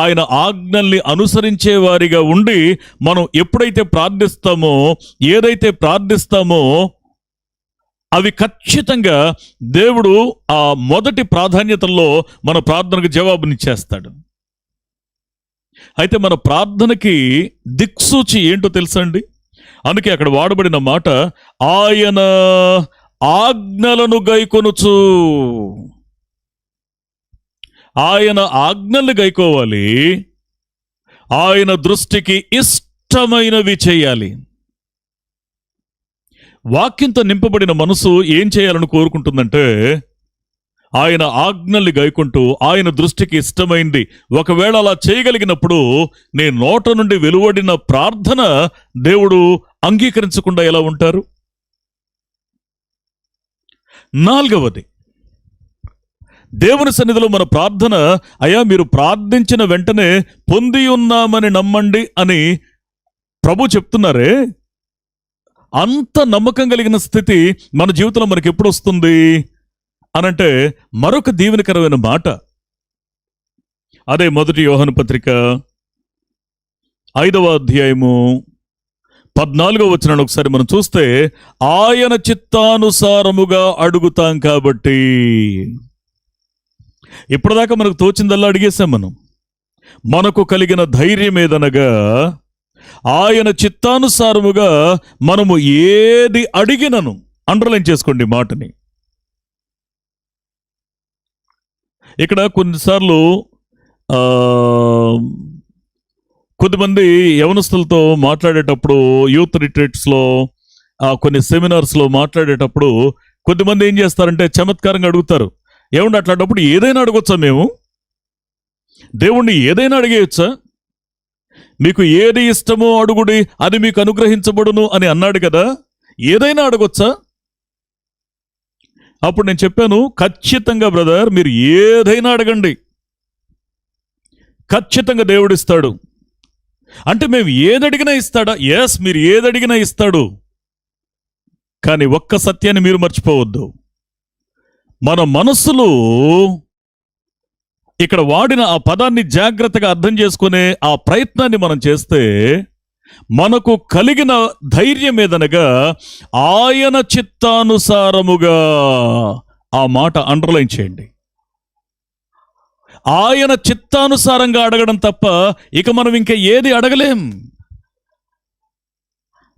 ఆయన ఆజ్ఞల్ని అనుసరించే వారిగా ఉండి మనం ఎప్పుడైతే ప్రార్థిస్తామో, ఏదైతే ప్రార్థిస్తామో అవి ఖచ్చితంగా దేవుడు ఆ మొదటి ప్రాధాన్యతల్లో మన ప్రార్థనకు జవాబునిచ్చేస్తాడు. అయితే మన ప్రార్థనకి దిక్సూచి ఏంటో తెలుసా అండి? అందుకే అక్కడ వాడబడిన మాట ఆయన ఆజ్ఞలను గైకొనుచు. ఆయన ఆజ్ఞలు గైకోవాలి, ఆయన దృష్టికి ఇష్టమైనవి చేయాలి. వాక్యంతో నింపబడిన మనసు ఏం చేయాలని కోరుకుంటుందంటే, ఆయన ఆజ్ఞల్ని గైకుంటూ ఆయన దృష్టికి ఇష్టమైంది. ఒకవేళ అలా చేయగలిగినప్పుడు నీ నోట నుండి వెలువడిన ప్రార్థన దేవుడు అంగీకరించకుండా ఎలా ఉంటారు? నాలుగవది, దేవుని సన్నిధిలో మన ప్రార్థన, అయ్యా మీరు ప్రార్థించిన వెంటనే పొంది ఉన్నామని నమ్మండి అని ప్రభు చెప్తున్నారే, అంత నమ్మకం కలిగిన స్థితి మన జీవితంలో మనకి ఎప్పుడు వస్తుంది అనంటే, మరొక దీవెనకరమైన మాట, అదే 1 యోహాను పత్రిక 5వ అధ్యాయము 14వ వచనాన్ని ఒకసారి మనం చూస్తే, ఆయన చిత్తానుసారముగా అడుగుతాం కాబట్టి. ఇప్పటిదాకా మనకు తోచిందల్లా అడిగేశాం. మనకు కలిగిన ధైర్యం ఏదనగా, ఆయన చిత్తానుసారముగా మనము ఏది అడిగినను, అండర్లైన్ చేసుకోండి మాటని. ఇక్కడ కొన్నిసార్లు కొద్దిమంది యవనస్తులతో మాట్లాడేటప్పుడు, యూత్ రిట్రీట్స్లో, కొన్ని సెమినార్స్లో మాట్లాడేటప్పుడు కొద్దిమంది ఏం చేస్తారంటే చమత్కారంగా అడుగుతారు, ఏమంటే అట్లాంటప్పుడు ఏదైనా అడగొచ్చా? మేము దేవుణ్ణి ఏదైనా అడిగేయచ్చా? మీకు ఏది ఇష్టమో అడుగుడి, అది మీకు అనుగ్రహించబడును అని అన్నాడు కదా, ఏదైనా అడగొచ్చా? అప్పుడు నేను చెప్పాను, ఖచ్చితంగా బ్రదర్, మీరు ఏదైనా అడగండి, ఖచ్చితంగా దేవుడిస్తాడు. అంటే మేము ఏదడిగినా ఇస్తాడా? ఎస్, మీరు ఏదడిగినా ఇస్తాడు. కానీ ఒక్క సత్యాన్ని మీరు మర్చిపోవద్దు, మన మనస్సులో ఇక్కడ వాడిన ఆ పదాన్ని జాగ్రత్తగా అర్థం చేసుకునే ఆ ప్రయత్నాన్ని మనం చేస్తే, మనకు కలిగిన ధైర్యం ఏదనగా ఆయన చిత్తానుసారముగా. ఆ మాట అండర్లైన్ చేయండి. ఆయన చిత్తానుసారంగా అడగడం తప్ప ఇక మనం ఇంకా ఏది అడగలేం.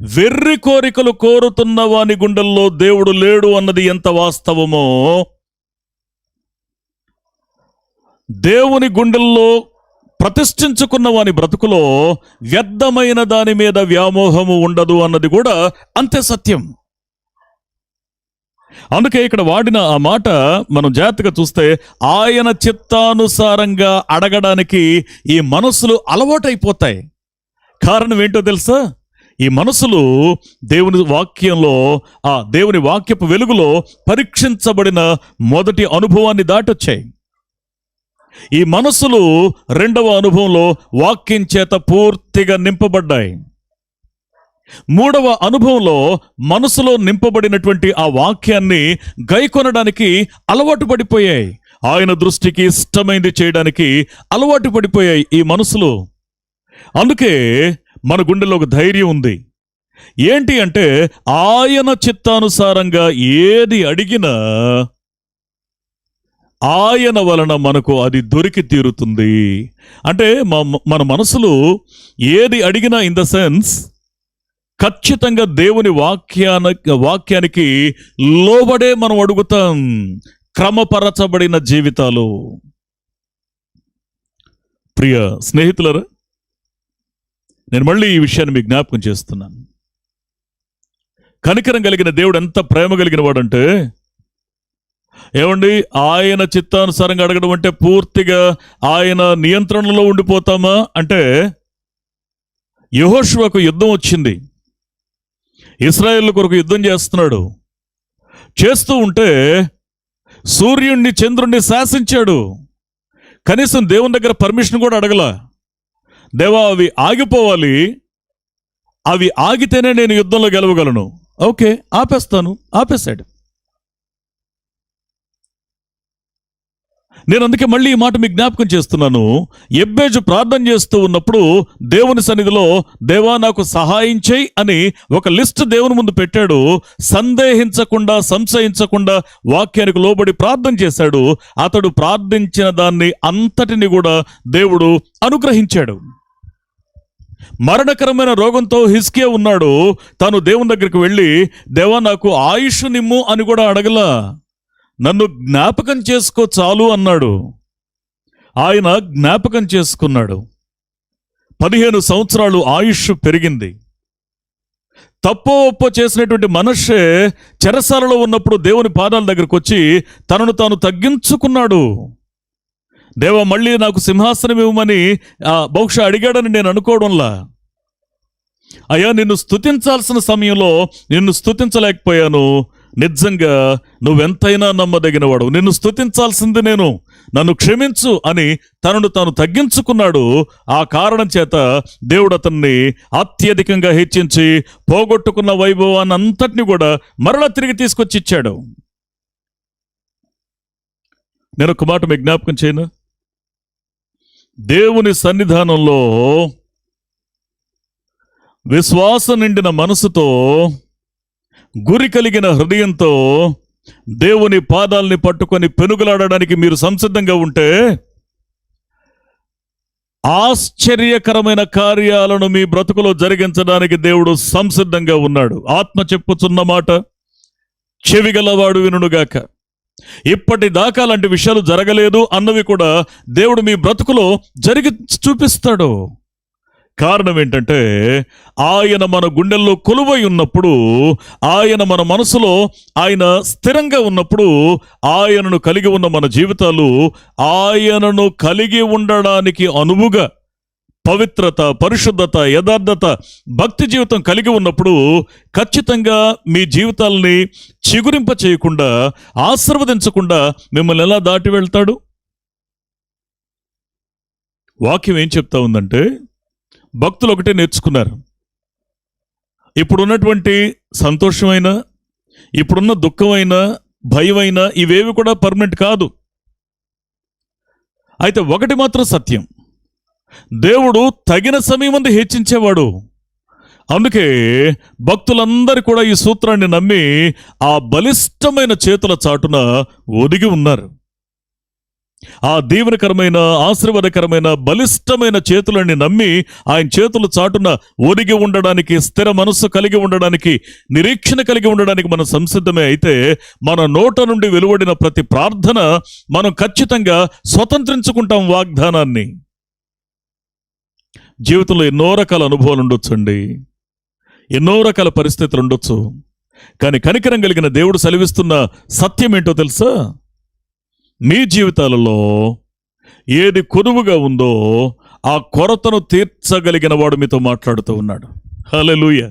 వెర్రి కోరికలు కోరుతున్న వాని గుండెల్లో దేవుడు లేడు అన్నది ఎంత వాస్తవమో, దేవుని గుండెల్లో ప్రతిష్ఠించుకున్న వాని బ్రతుకులో వ్యర్థమైన దాని మీద వ్యామోహము ఉండదు అన్నది కూడా అంతే సత్యం. అందుకే ఇక్కడ వాడిన ఆ మాట మనం జాగ్రత్తగా చూస్తే, ఆయన చిత్తానుసారంగా అడగడానికి ఈ మనసులు అలవాటైపోతాయి. కారణం ఏంటో తెలుసా? ఈ మనసులు దేవుని వాక్యంలో, ఆ దేవుని వాక్యపు వెలుగులో పరీక్షించబడిన మొదటి అనుభవాన్ని దాటొచ్చాయి. ఈ మనసులు రెండవ అనుభవంలో వాక్యం చేత పూర్తిగా నింపబడ్డాయి. మూడవ అనుభవంలో మనసులో నింపబడినటువంటి ఆ వాక్యాన్ని గైకొనడానికి అలవాటు పడిపోయాయి. ఆయన దృష్టికి ఇష్టమైంది చేయడానికి అలవాటు పడిపోయాయి ఈ మనసులు. అందుకే మన గుండెలో ఒక ధైర్యం ఉంది. ఏంటి అంటే, ఆయన చిత్తానుసారంగా ఏది అడిగినా ఆయన వలన మనకు అది దొరికి తీరుతుంది. అంటే మన మనసులు ఏది అడిగినా, ఇన్ ద సెన్స్, ఖచ్చితంగా దేవుని వాక్యానికి లోబడే మనం అడుగుతాం. క్రమపరచబడిన జీవితాలు. ప్రియ స్నేహితులరా, నేను మళ్ళీ ఈ విషయాన్ని మీకు జ్ఞాపకం చేస్తున్నాను. కనికరం కలిగిన దేవుడు ఎంత ప్రేమ కలిగిన వాడంటే, ఏమండి, ఆయన చిత్తానుసారంగా అడగడం అంటే పూర్తిగా ఆయన నియంత్రణలో ఉండిపోతామా అంటే, యెహోషువకు యుద్ధం వచ్చింది. ఇశ్రాయేలు కొరకు యుద్ధం చేస్తున్నాడు. చేస్తూ ఉంటే సూర్యుణ్ణి చంద్రుణ్ణి శాసించాడు. కనీసం దేవుని దగ్గర పర్మిషన్ కూడా అడగల. దేవా, అవి ఆగిపోవాలి, అవి ఆగితేనే నేను యుద్ధంలో గెలవగలను. ఓకే, ఆపేస్తాను. ఆపేశాడు. నేను అందుకే మళ్ళీ ఈ మాట మీకు జ్ఞాపకం చేస్తున్నాను. యెబ్బేజు ప్రార్థన చేస్తూ ఉన్నప్పుడు దేవుని సన్నిధిలో, దేవా నాకు సహాయం చేయి అని ఒక లిస్ట్ దేవుని ముందు పెట్టాడు. సందేహించకుండా, సంశయించకుండా వాక్యానికి లోబడి ప్రార్థన చేశాడు. అతడు ప్రార్థించిన దాన్ని అంతటిని కూడా దేవుడు అనుగ్రహించాడు. మరణకరమైన రోగంతో హిజ్కియా ఉన్నాడు. తాను దేవుని దగ్గరికి వెళ్ళి, దేవా నాకు ఆయుష్ నిమ్ము అని కూడా అడగలా, నన్ను జ్ఞాపకం చేసుకో చాలు అన్నాడు. ఆయన జ్ఞాపకం చేసుకున్నాడు. 15 సంవత్సరాలు ఆయుష్ పెరిగింది. తప్పో ఒప్పో చేసినటువంటి మనష్షే చెరసాలలో ఉన్నప్పుడు దేవుని పాదాల దగ్గరకు వచ్చి తనను తాను తగ్గించుకున్నాడు. దేవా మళ్ళీ నాకు సింహాసనం ఇవ్వమని బహుశా అడిగాడని నేను అనుకోవడంలా. అయ్యా, నిన్ను స్తుతించాల్సిన సమయంలో నిన్ను స్తుతించలేకపోయాను. నిజంగా నువ్వెంతైనా నమ్మదగినవాడు, నిన్ను స్తుతించాల్సింది నేను, నన్ను క్షమించు అని తనను తాను తగ్గించుకున్నాడు. ఆ కారణం చేత దేవుడు అతన్ని అత్యధికంగా హెచ్చించి పోగొట్టుకున్న వైభవాన్ని అంతటిని కూడా మరలా తిరిగి తీసుకొచ్చి ఇచ్చాడు. నేను ఒక మాట మీకు జ్ఞాపకం చేయను. దేవుని సన్నిధానంలో విశ్వాసం నిండిన మనసుతో, గురి కలిగిన హృదయంతో దేవుని పాదాలని పట్టుకొని పెనుగులాడడానికి మీరు సంసిద్ధంగా ఉంటే ఆశ్చర్యకరమైన కార్యాలను మీ బ్రతుకులో జరిగించడానికి దేవుడు సంసిద్ధంగా ఉన్నాడు. ఆత్మ చెప్పుచున్న మాట చెవిగలవాడు వినుగాక. ఇప్పటిదాకా అలాంటి విషయాలు జరగలేదు అన్నవి కూడా దేవుడు మీ బ్రతుకులో జరిగి చూపిస్తాడు. కారణం ఏంటంటే, ఆయన మన గుండెల్లో కొలువై ఉన్నప్పుడు, ఆయన మన మనసులో ఆయన స్థిరంగా ఉన్నప్పుడు, ఆయనను కలిగి ఉన్న మన జీవితాలు ఆయనను కలిగి ఉండడానికి అనువుగా పవిత్రత, పరిశుద్ధత, యథార్థత, భక్తి జీవితం కలిగి ఉన్నప్పుడు ఖచ్చితంగా మీ జీవితాలని చిగురింప చేయకుండా, ఆశీర్వదించకుండా మిమ్మల్ని ఎలా దాటి వెళ్తాడు? వాక్యం ఏం చెప్తా ఉందంటే, భక్తులు ఒకటే నేర్చుకున్నారు. ఇప్పుడున్నటువంటి సంతోషమైన, ఇప్పుడున్న దుఃఖమైన, భయమైన ఇవేవి కూడా పర్మనెంట్ కాదు. అయితే ఒకటి మాత్రం సత్యం, దేవుడు తగిన సమయం ముందు హెచ్చించేవాడు. అందుకే భక్తులందరూ కూడా ఈ సూత్రాన్ని నమ్మి ఆ బలిష్టమైన చేతుల చాటున ఒదిగి ఉన్నారు. ఆ దీవెనకరమైన, ఆశీర్వాదకరమైన, బలిష్టమైన చేతులని నమ్మి ఆయన చేతులు చాటున ఒదిగి ఉండడానికి, స్థిర మనస్సు కలిగి ఉండడానికి, నిరీక్షణ కలిగి ఉండడానికి మనం సంసిద్ధమే అయితే మన నోట నుండి వెలువడిన ప్రతి ప్రార్థన మనం ఖచ్చితంగా స్వతంత్రించుకుంటాం వాగ్దానాన్ని. జీవితంలో ఎన్నో రకాల అనుభవాలు ఉండొచ్చండి, ఎన్నో రకాల పరిస్థితులు ఉండొచ్చు. కానీ కనికరం కలిగిన దేవుడు సెలవిస్తున్న సత్యం ఏంటో తెలుసా? మీ జీవితాలలో ఏది కొదువుగా ఉందో ఆ కొరతను తీర్చగలిగిన వాడు మీతో మాట్లాడుతూ ఉన్నాడు. హల్లెలూయా.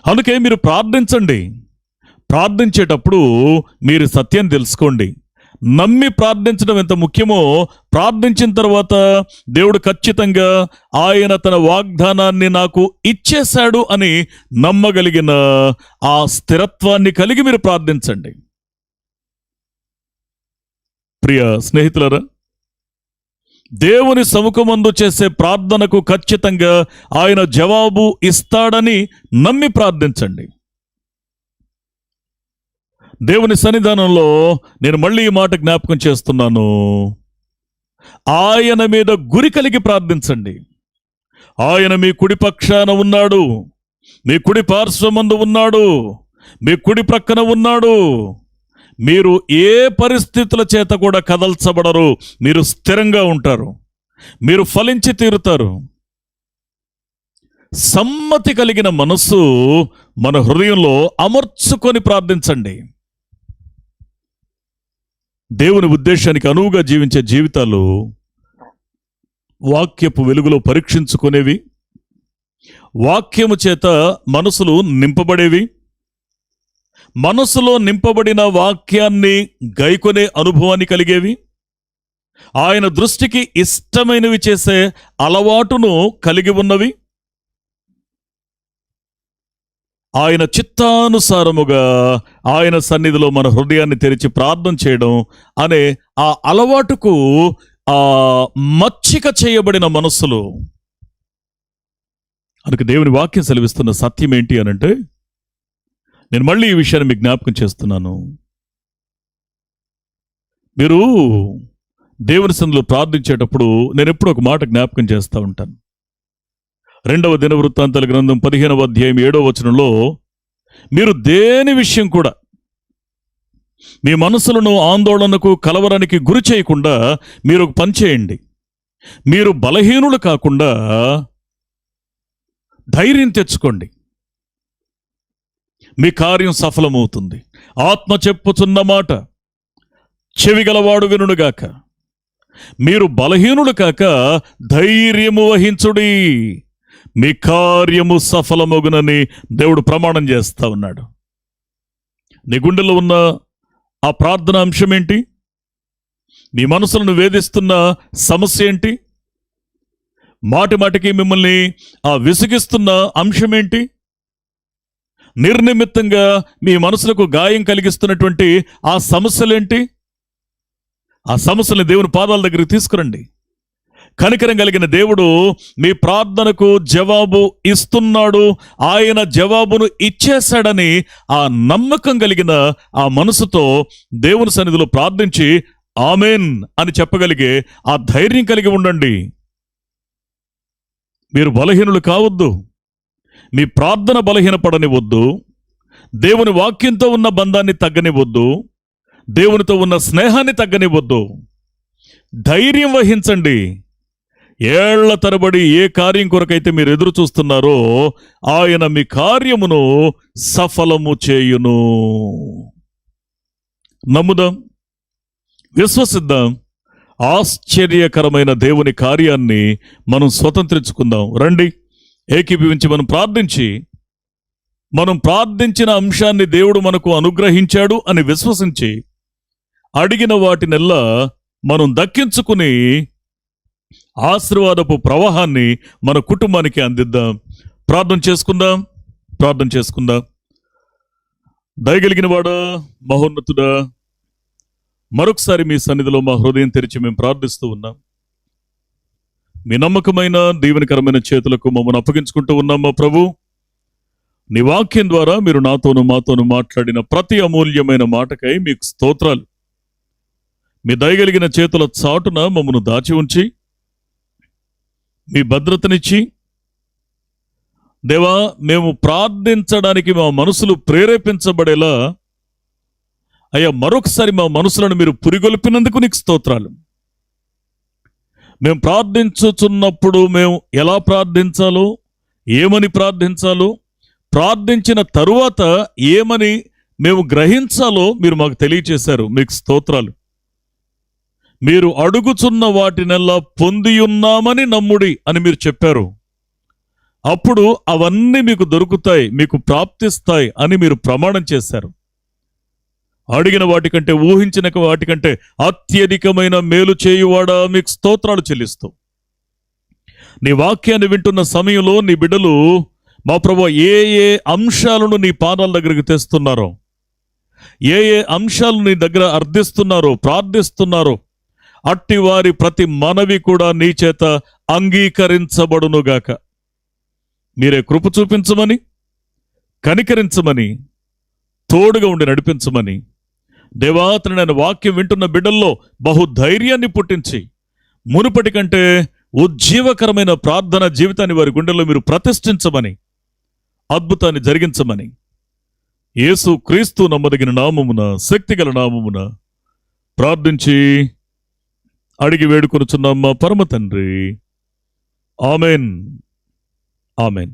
అందుకే మీరు ప్రార్థించండి. ప్రార్థించేటప్పుడు మీరు సత్యం తెలుసుకోండి. నమ్మి ప్రార్థించడం ఎంత ముఖ్యమో, ప్రార్థించిన తర్వాత దేవుడు ఖచ్చితంగా ఆయన తన వాగ్దానాన్ని నాకు ఇచ్చేశాడు అని నమ్మగలిగిన ఆ స్థిరత్వాన్ని కలిగి మీరు ప్రార్థించండి. ప్రియ స్నేహితులారా, దేవుని సముఖమందు చేసే ప్రార్థనకు ఖచ్చితంగా ఆయన జవాబు ఇస్తాడని నమ్మి ప్రార్థించండి. దేవుని సన్నిధానంలో నేను మళ్ళీ ఈ మాట జ్ఞాపకం చేస్తున్నాను. ఆయన మీద గురి కలిగి ప్రార్థించండి. ఆయన మీ కుడి పక్షాన ఉన్నాడు, మీ కుడి పార్శ్వమందు ఉన్నాడు, మీ కుడి ప్రక్కన ఉన్నాడు. మీరు ఏ పరిస్థితుల చేత కూడా కదల్చబడరు. మీరు స్థిరంగా ఉంటారు, మీరు ఫలించి తీరుతారు. సమ్మతి కలిగిన మనస్సు మన హృదయంలో అమర్చుకొని ప్రార్థించండి. దేవుని ఉద్దేశానికి అనువుగా జీవించే జీవితాలు వాక్యపు వెలుగులో పరీక్షించుకునేవి, వాక్యము చేత మనసులు నింపబడేవి, మనసులో నింపబడిన వాక్యాన్ని గైకొనే అనుభవాన్ని కలిగేవి, ఆయన దృష్టికి ఇష్టమైనవి చేసే అలవాటును కలిగి ఉన్నవి, ఆయన చిత్తానుసారముగా ఆయన సన్నిధిలో మన హృదయాన్ని తెరిచి ప్రార్థన చేయడం అనే ఆ అలవాటుకు మచ్చిక చేయబడిన మనస్సులు. అందుకే దేవుని వాక్యం సెలవిస్తున్న సత్యం ఏంటి అనంటే, నేను మళ్ళీ ఈ విషయాన్ని మీకు జ్ఞాపకం చేస్తున్నాను. మీరు దేవుని సన్నిధిలో ప్రార్థించేటప్పుడు నేను ఎప్పుడు ఒక మాట జ్ఞాపకం చేస్తూ ఉంటాను. 2వ దినవృత్తాంతాల గ్రంథం 15వ అధ్యాయం 7వ వచనంలో, మీరు దేని విషయం కూడా మీ మనసులను ఆందోళనకు, కలవరానికి గురి చేయకుండా మీరు ఒక పని చేయండి. మీరు బలహీనులు కాకుండా ధైర్యం తెచ్చుకోండి, మీ కార్యం సఫలమవుతుంది. ఆత్మ చెప్పుచున్న మాట చెవిగలవాడు వినుగాక. మీరు బలహీనులు కాక ధైర్యము వహించుడి, మీ కార్యము సఫలమగునని దేవుడు ప్రమాణం చేస్తా ఉన్నాడు. నీ గుండెలో ఉన్న ఆ ప్రార్థన అంశం ఏంటి? మీ మనసులను వేధిస్తున్న సమస్య ఏంటి? మాటి మాటికి మిమ్మల్ని విసిగిస్తున్న అంశం ఏంటి? నిర్నిమిత్తంగా మీ మనసులకు గాయం కలిగిస్తున్నటువంటి ఆ సమస్యలేంటి? ఆ సమస్యల్ని దేవుని పాదాల దగ్గరికి తీసుకురండి. కనికరం కలిగిన దేవుడు మీ ప్రార్థనకు జవాబు ఇస్తున్నాడు, ఆయన జవాబును ఇచ్చేశాడని ఆ నమ్మకం కలిగిన ఆ మనసుతో దేవుని సన్నిధిలో ప్రార్థించి ఆమెన్ అని చెప్పగలిగే ఆ ధైర్యం కలిగి ఉండండి. మీరు బలహీనులు కావద్దు, మీ ప్రార్థన బలహీనపడనివద్దు, దేవుని వాక్యంతో ఉన్న బంధాన్ని తగ్గనివద్దు, దేవునితో ఉన్న స్నేహాన్ని తగ్గనివద్దు. ధైర్యం వహించండి. ఏళ్ల తరబడి ఏ కార్యం కొరకైతే మీరు ఎదురు చూస్తున్నారో ఆయన మీ కార్యమును సఫలము చేయును. నమ్ముదాం, విశ్వసిద్దాం. ఆశ్చర్యకరమైన దేవుని కార్యాన్ని మనం స్వతంత్రించుకుందాం. రండి, ఏకీభవించి మనం ప్రార్థించి, మనం ప్రార్థించిన అంశాన్ని దేవుడు మనకు అనుగ్రహించాడు అని విశ్వసించి అడిగిన వాటినెల్లా మనం దక్కించుకుని ఆశీర్వాదపు ప్రవాహాన్ని మన కుటుంబానికి అందిద్దాం. ప్రార్థన చేసుకుందాం. దయగలిగిన వాడా, మహోన్నతుడా, మరొకసారి మీ సన్నిధిలో మా హృదయం తెరిచి మేము ప్రార్థిస్తూ ఉన్నాం. మీ నమ్మకమైన దీవెనకరమైన చేతులకు మమ్మల్ని అప్పగించుకుంటూ ఉన్నాం. మా ప్రభు, నీ వాక్యం ద్వారా మీరు నాతోనూ మాతోనూ మాట్లాడిన ప్రతి అమూల్యమైన మాటకై మీకు స్తోత్రాలు. మీ దయగలిగిన చేతుల చాటున మమ్మను దాచి ఉంచి మీ భద్రతనిచ్చి, దేవా, మేము ప్రార్థించడానికి మా మనసులు ప్రేరేపించబడేలా అయ్యా మరొకసారి మా మనసులను మీరు పురిగొల్పినందుకు నీకు స్తోత్రాలు. మేము ప్రార్థించుచున్నప్పుడు మేము ఎలా ప్రార్థించాలో, ఏమని ప్రార్థించాలో, ప్రార్థించిన తరువాత ఏమని మేము గ్రహించాలో మీరు మాకు తెలియచేశారు. మీకు స్తోత్రాలు. మీరు అడుగుచున్న వాటినెల్లా పొందియున్నామని నమ్ముడి అని మీరు చెప్పారు. అప్పుడు అవన్నీ మీకు దొరుకుతాయి, మీకు ప్రాప్తిస్తాయి అని మీరు ప్రమాణం చేశారు. అడిగిన వాటికంటే, ఊహించిన వాటికంటే అత్యధికమైన మేలు చేయువాడా, మీకు స్తోత్రాలు చెల్లిస్తూ, నీ వాక్యాన్ని వింటున్న సమయంలో నీ బిడ్డలు మా ప్రభువా ఏ ఏ అంశాలను నీ పాదాల దగ్గరికి తెస్తున్నారో, ఏ ఏ అంశాలను నీ దగ్గర అర్థిస్తున్నారో, ప్రార్థిస్తున్నారో, అట్టి వారి ప్రతి మనవి కూడా నీ చేత అంగీకరించబడునుగాక. మీరే కృప చూపించమని, కనికరించమని, తోడుగా ఉండి నడిపించమని, దేవాతని నేను వాక్యం వింటున్న బిడ్డల్లో బహుధైర్యాన్ని పుట్టించి మునుపటి కంటే ఉజ్జీవకరమైన ప్రార్థన జీవితాన్ని వారి గుండెల్లో మీరు ప్రతిష్ఠించమని, అద్భుతాన్ని జరిగించమని యేసు క్రీస్తు నమ్మదగిన నామమున, శక్తిగల నామమున ప్రార్థించి అడిగి వేడుకొనుచున్నాం మా పరమ తండ్రి. ఆమెన్. ఆమెన్.